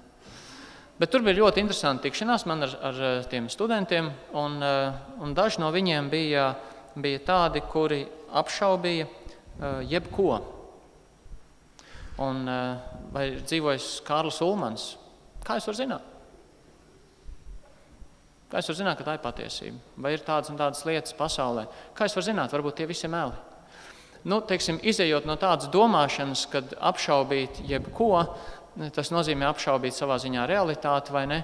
Bet tur bija ļoti interesanti tikšanās man ar tiem studentiem, un daži no viņiem bija tādi, kuri apšaubīja jebko. Un vai ir dzīvojis Kārlis Ulmans? Kā jūs var zināt? Kā jūs var zināt, ka tā ir patiesība? Vai ir tādas un tādas lietas pasaulē? Kā jūs var zināt? Varbūt tie visi ir meli. Teiksim, izejot no tādas domāšanas, kad apšaubīt jebko, tas nozīmē apšaubīt savā ziņā realitāti, vai ne?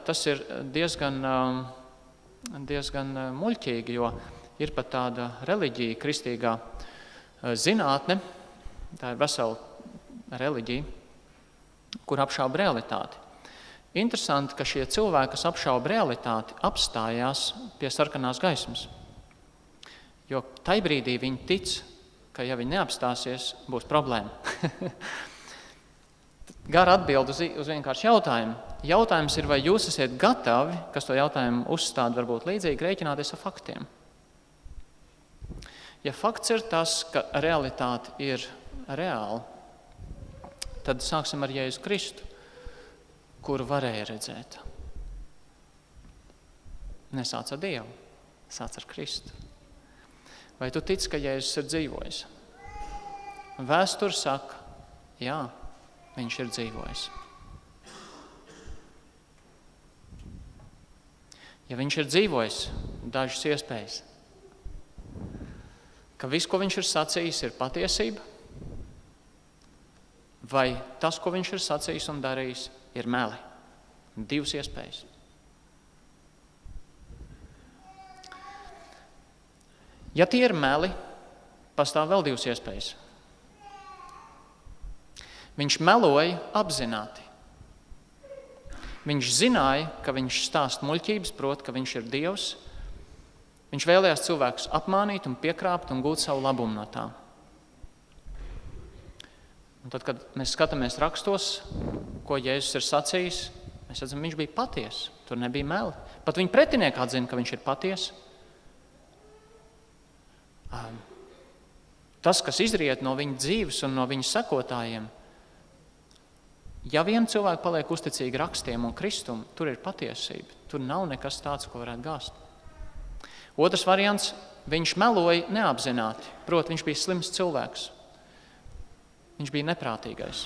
Tas ir diezgan muļķīgi, jo ir pat tāda reliģija, kristīgā zinātne, tā ir vesela reliģija, kur apšauba realitāti. Interesanti, ka šie cilvēki, kas apšauba realitāti, apstājās pie sarkanās gaismas. Jo tai brīdī viņi tic, ka ja viņi neapstāsies, būs problēma. Gara atbild uz vienkārši jautājumu. Jautājums ir, vai jūs esat gatavi, kas to jautājumu uzstāda varbūt līdzīgi, rēķināties ar faktiem. Ja fakts ir tas, ka realitāte ir reāla, tad sāksim ar Jēzu Kristu, kuru varēja redzēt. Nesāc ar Dievu, sāc ar Kristu. Vai tu tici, ka Jēzus ir dzīvojis? Vēsture saka, jā, viņš ir dzīvojis. Ja viņš ir dzīvojis, dažas iespējas, ka viss, ko viņš ir sacījis, ir patiesība, vai tas, ko viņš ir sacījis un darījis, ir meli. Divas iespējas. Ja tie ir meli, pastāv vēl divas iespējas. Viņš meloja apzināti. Viņš zināja, ka viņš stāst muļķības, proti, ka viņš ir Dievs. Viņš vēlējās cilvēkus apmānīt un piekrāpt un gūt savu labumu no tā. Un tad, kad mēs skatāmies rakstos, ko Jēzus ir sacījis, mēs redzam, viņš bija paties. Tur nebija meli. Pat viņa pretinieki atzina, ka viņš ir paties. Tas, kas izriet no viņa dzīves un no viņa sekotājiem, ja vien cilvēki paliek uzticīgi rakstiem un Kristum, tur ir patiesība. Tur nav nekas tāds, ko varētu gāzt. Otrs variants, viņš meloja neapzināti. Proti, viņš bija slims cilvēks. Viņš bija neprātīgais.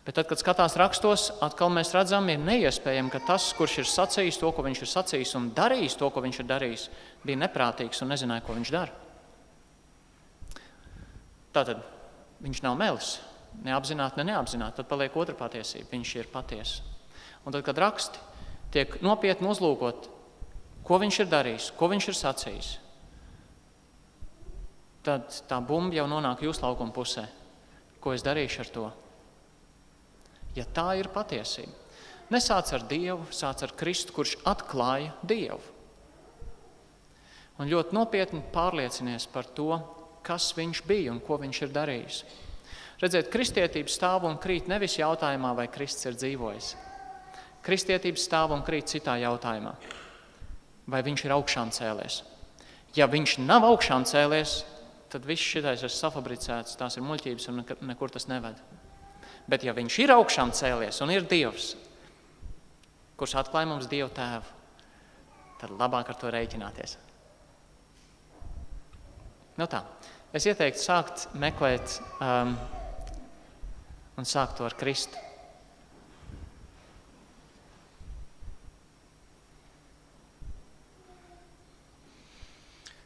Bet tad, kad skatās rakstos, atkal mēs redzam, ir neiespējami, ka tas, kurš ir sacījis to, ko viņš ir sacījis un darījis to, ko viņš ir darījis, bija neprātīgs un nezināja, ko viņš dara. Tātad viņš nav melis, neapzināti, neapzināti. Tad paliek otra patiesība, viņš ir patiesa. Un tad, kad raksti tiek nopietni uzlūkot, ko viņš ir darījis, ko viņš ir sacījis, tad tā bumba jau nonāk jūsu laukuma pusē. Ko es darīšu ar to? Ja tā ir patiesība. Nesāc ar Dievu, sāc ar Kristu, kurš atklāja Dievu. Un ļoti nopietni pārliecinies par to, kas viņš bija un ko viņš ir darījis. Redziet, kristietība stāv un krīt nevis jautājumā, vai Kristus ir dzīvojis. Kristietība stāv un krīt citā jautājumā. Vai viņš ir augšām cēlies? Ja viņš nav augšām cēlies, tad viss šitais ir safabricēts, tās ir muļķības un nekur tas neved. Bet ja viņš ir augšām cēlies un ir Dievs, kurš atklāja mums Dievu tēvu, tad labāk ar to rēķināties. Nu tā, es ieteiktu sākt meklēt un sākt to ar Kristu.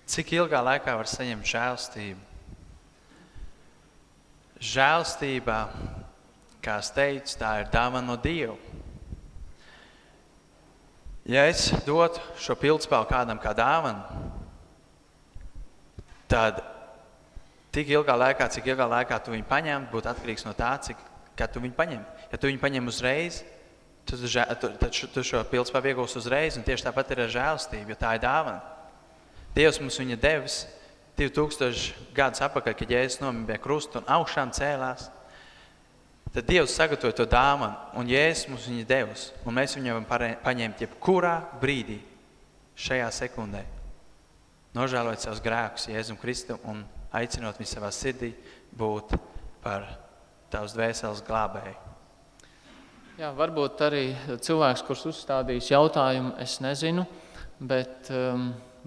Cik ilgā laikā var saņemt žēlstību? Žēlstība, kā es teicu, tā ir dāvana no Dieva. Ja es dotu šo pildspēlu kādam kā dāvanu, tad cik ilgā laikā tu viņu paņem, būtu atkarīgs no tā, kad tu viņu paņem. Ja tu viņu paņem uzreiz, tad tu šo pildspēlu iegūsi uzreiz, un tieši tāpat ir ar žēlstību, jo tā ir dāvana. Dievs mums viņa devis 2000 gadus atpakaļ, kad Jēzus nomira pie krusta un augšām cēlās. Tad Dievs sagatavoja to dāvanu, un Jēzus mums viņa devis, un mēs viņu varam paņemt jebkurā brīdī, šajā sekundē, nožēlot savus grēkus Jēzum Kristu un aicinot viņu savā sirdī būt par tavas dvēseles glābēju. Jā, varbūt arī cilvēks, kurš uzstādījis jautājumu, es nezinu, bet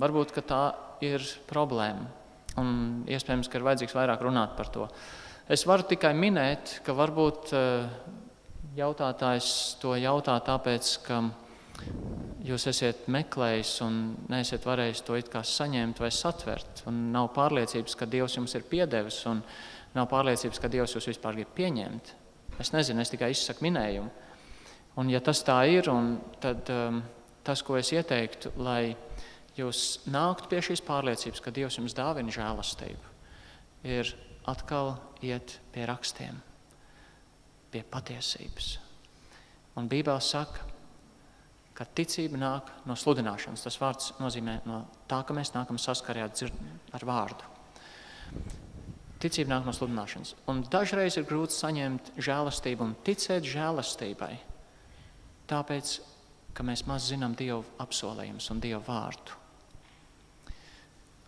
varbūt, ka tā ir problēma, un iespējams, ka ir vajadzīgs vairāk runāt par to. Es varu tikai minēt, ka varbūt jautātājs to jautā tāpēc, ka jūs esiet meklējis un neesiet varējis to it kā saņemt vai satvert, un nav pārliecības, ka Dievs jums ir piedevis, un nav pārliecības, ka Dievs jūs vispār grib pieņemt. Es nezinu, es tikai izsaku minējumu. Un ja tas tā ir, tad tas, ko es ieteiktu, lai jūs nāktu pie šīs pārliecības, ka Dievs jums dāvina žēlastību, ir atkal iet pie rakstiem, pie patiesības. Un Bībele saka, ka ticība nāk no sludināšanas. Tas vārds nozīmē no tā, ka mēs nākam saskarē ar vārdu. Ticība nāk no sludināšanas. Un dažreiz ir grūti saņemt žēlastību un ticēt žēlastībai, tāpēc, ka mēs maz zinām Dievu apsolījumus un Dievu vārdu.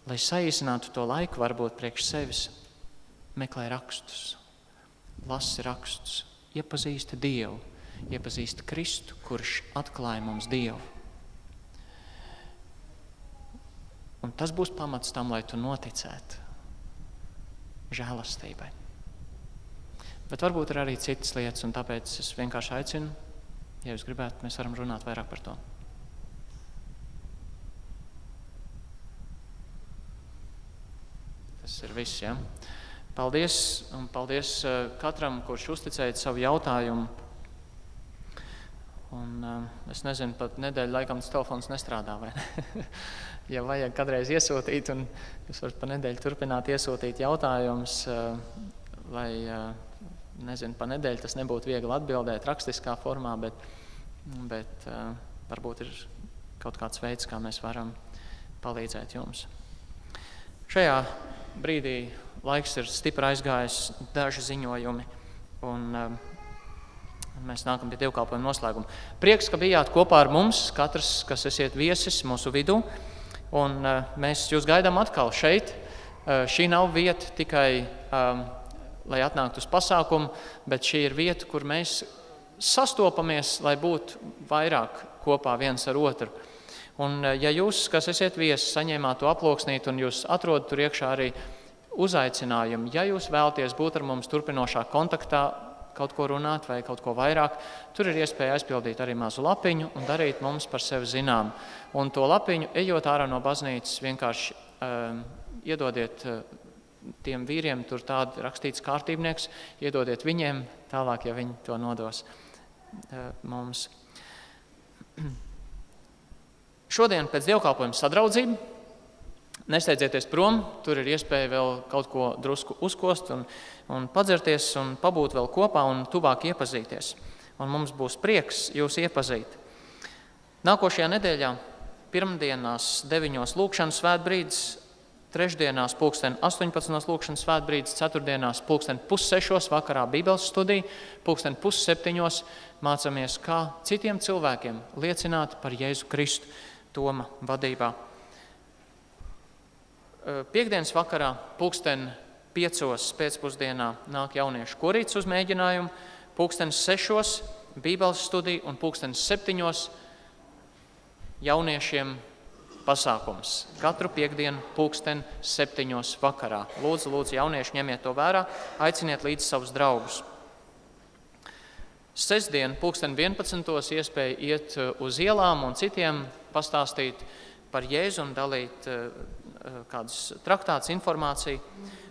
Lai saīsinātu to laiku, varbūt priekš sevis, meklē rakstus, lasi rakstus, iepazīsti Dievu, iepazīsti Kristu, kurš atklāja mums Dievu. Un tas būs pamats tam, lai tu noticētu žēlastībai. Bet varbūt ir arī citas lietas, un tāpēc es vienkārši aicinu, ja jūs gribētu, mēs varam runāt vairāk par to. Tas ir viss, ja? Paldies, un paldies katram, kurš uzticēja savu jautājumu. Un es nezinu, pat nedēļu laikam tas telefons nestrādā, vai ne? Ja vajag kādreiz iesūtīt, un jūs varat pa nedēļu turpināt iesūtīt jautājumus, lai, nezinu, pa nedēļu tas nebūtu viegli atbildēt rakstiskā formā, bet varbūt ir kaut kāds veids, kā mēs varam palīdzēt jums. Šajā brīdī laiks ir stipri aizgājis, daži ziņojumi, un mēs nākam pie dievkalpojuma noslēguma. Prieks, ka bijāt kopā ar mums, katrs, kas esiet viesis mūsu vidū, un mēs jūs gaidām atkal šeit. Šī nav vieta tikai, lai atnāktu uz pasākumu, bet šī ir vieta, kur mēs sastopamies, lai būtu vairāk kopā viens ar otru. Un, ja jūs, kas esiet viesi, saņēmāt to aploksnīt un jūs atrodat tur iekšā arī uzaicinājumu, ja jūs vēlaties būt ar mums turpinošā kontaktā, kaut ko runāt vai kaut ko vairāk, tur ir iespēja aizpildīt arī mazu lapiņu un darīt mums par sevi zinām. Un to lapiņu, ejot ārā no baznīcas, vienkārši iedodiet tiem vīriem, tur tādi rakstīts kārtībnieks, iedodiet viņiem tālāk, ja viņi to nodos mums. Šodien pēc dievkalpojuma sadraudzība. Nesteidzieties prom, tur ir iespēja vēl kaut ko drusku uzkost un padzerties un pabūt vēl kopā un tuvāk iepazīties. Un mums būs prieks jūs iepazīt. Nākošajā nedēļā, pirmdienās 9 lūkšanas svētbrīdis, trešdienās 18 lūkšanas svētbrīdis, ceturtdienās 5:30 vakarā Bībeles studija, 6:30 mācāmies, kā citiem cilvēkiem liecināt par Jēzu Kristu Toma vadībā. Piektdienas vakarā 5:00 pēcpusdienā nāk jauniešu korīts uz mēģinājumu, 6:00 Bībeles studija un 7:00 jauniešiem pasākums. Katru piekdienu 7:00 vakarā. Lūdzu, jaunieši, ņemiet to vērā, aiciniet līdzi savus draugus. Sestdien 11:00 iespēja iet uz ielām un citiem pastāstīt par Jēzu un dalīt kādas traktāts informāciju.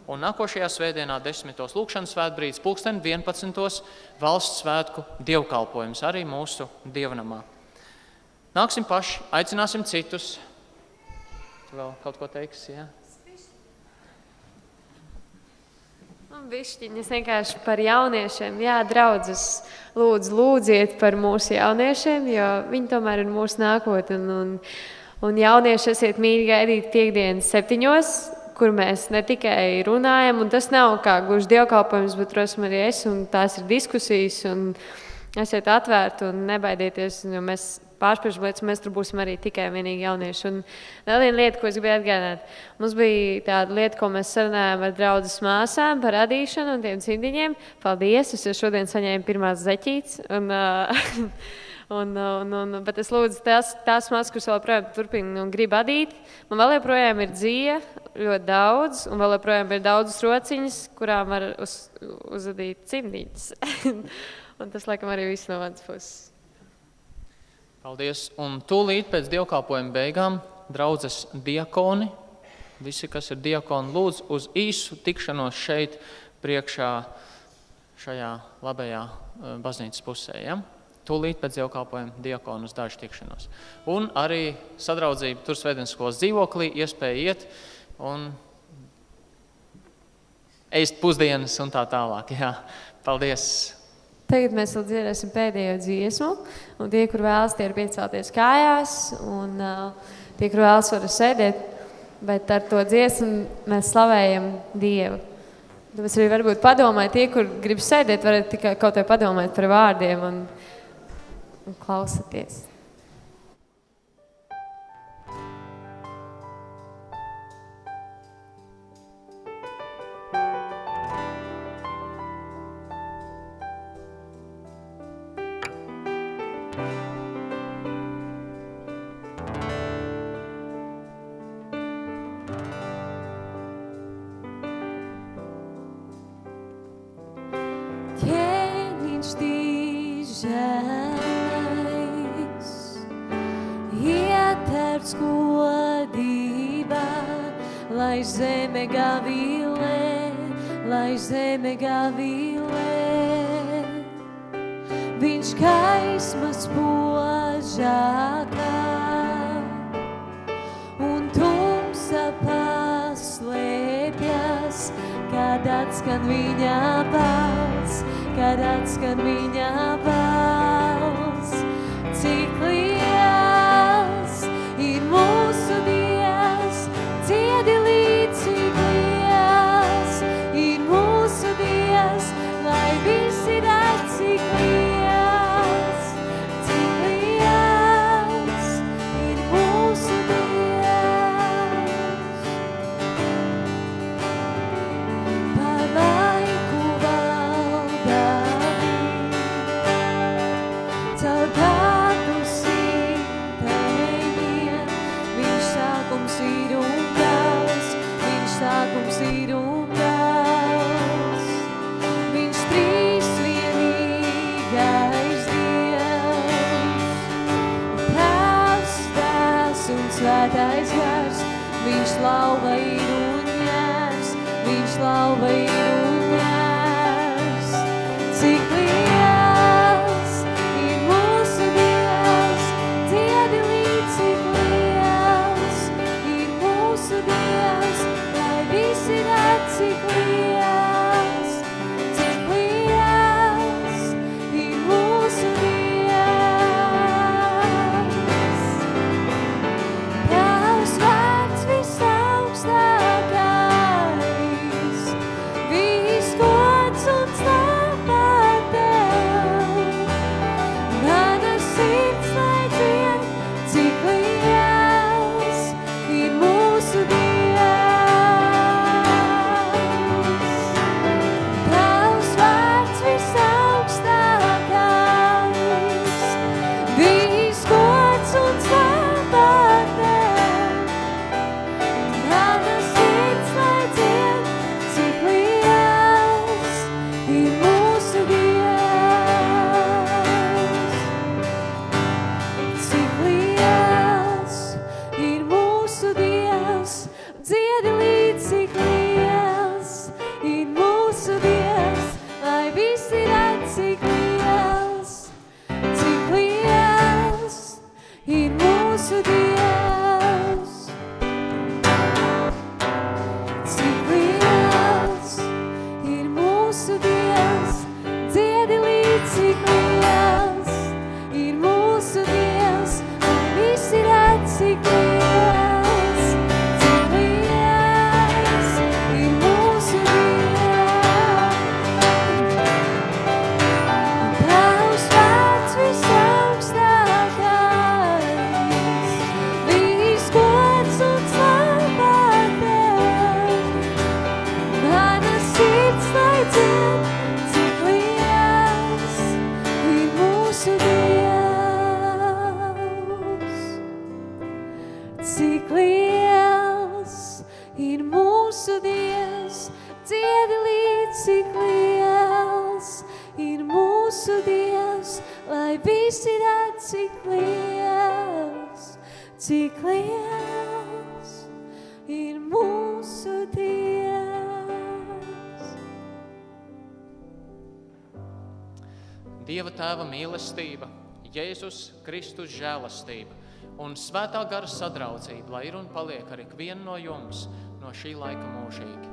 Un nākošajā svētdienā 10. lūkšanas svētbrīdis 11:00 valsts svētku dievkalpojums arī mūsu dievnamā. Nāksim paši, aicināsim citus. Tu vēl kaut ko teiksi, jā? Bišķiņas vienkārši par jauniešiem. Jā, draudzes, lūdziet par mūsu jauniešiem, jo viņi tomēr ir mūsu nākotne. Un jaunieši esiet mīļi gaidīt piekdienas 7, kur mēs ne tikai runājam, un tas nav kā gluži dievkalpojums, bet drosmi arī es, un tās ir diskusijas, un esiet atvērti un nebaidieties, jo mēs pārspriežam lietas, mēs tur būsim arī tikai vienīgi jaunieši. Un vēl viena lieta, ko es gribēju atgādināt. Mums bija tāda lieta, ko mēs sarunājām ar draudzes māsām par radīšanu un tiem cimdiņiem. Paldies, es jau šodien saņēmu pirmās zeķītes. Bet es lūdzu tās māsas, kuras vēl joprojām turpina un grib adīt. Man vēl joprojām ir dzīve, ļoti daudz, un vēl joprojām ir daudzas rociņas, kurām var uzadīt cimdiņas. Un tas, laikam, arī viss no manas puses. Paldies. Un tūlīt pēc dievkalpojuma beigām draudzes diakoni, visi, kas ir diakoni, lūdzu uz īsu tikšanos šeit priekšā šajā labajā baznīcas pusē. Ja? Tūlīt pēc dievkalpojuma diakonu uz dažu tikšanos. Un arī sadraudzība tur Svētdienas skolas dzīvoklī, iespēja iet un ēst pusdienas un tā tālāk. Jā. Paldies! Tagad mēs vēl dziedāsim pēdējo dziesmu, un tie, kur vēlas, tie ir piecelties kājās, un tie, kur vēlas, var sēdēt, bet ar to dziesmu mēs slavējam Dievu. Tāpēc arī varbūt padomājiet, tie, kur grib sēdēt, varat tikai kaut vai padomāt par vārdiem un klausaties. Lai zeme gavilē, viņš kaismas požākā un tumsa paslēpjas, kad atskan viņa balss, cik liels ir mūsu Dievs, ciedi līdz, cik liels ir mūsu Dievs, lai visi redz, cik liels ir mūsu Dievs. Par laiku valda viņš, svētais gars, viņš lauva ir un ņērs, viņš lauva ir un ņērs. Cik liels ir mūsu Dievs, dziedi līdz, cik liels ir mūsu Dievs, lai visi redz, cik liels, cik liels ir mūsu Dievs. Tavs vārds visaugstākais, viss gods un slava tev. Mana sirds lai dzied, cik liels ir mūsu Dievs. Tavs vārds visaugstākais, viss gods un slava tev. Mana sirds lai dzied, cik liels ir mūsu Dievs. Cik liels ir mūsu Dievs, dziedi līdz, cik liels ir mūsu Dievs, lai visi redz, cik liels, cik liels ir mūsu Dievs. Cik liels ir mūsu Dievs, dziedi līdz, cik liels ir mūsu Dievs, lai visi redz, cik liels, cik liels ir mūsu Dievs. Tavs vārds visaugstākais, viss gods un slava tev. Mana sirds lai dzied, cik liels ir mūsu Dievs. Cik liels ir mūsu Dievs, dziedi līdz, cik liels ir mūsu Dievs, lai visi redz, cik liels, cik liels ir mūsu Dievs. Dieva Tēva mīlestība, Jēzus Kristus žēlastība un Svētā gara sadraudzība, lai ir un paliek ar ikvienu no jums no šī laika mūžīgi.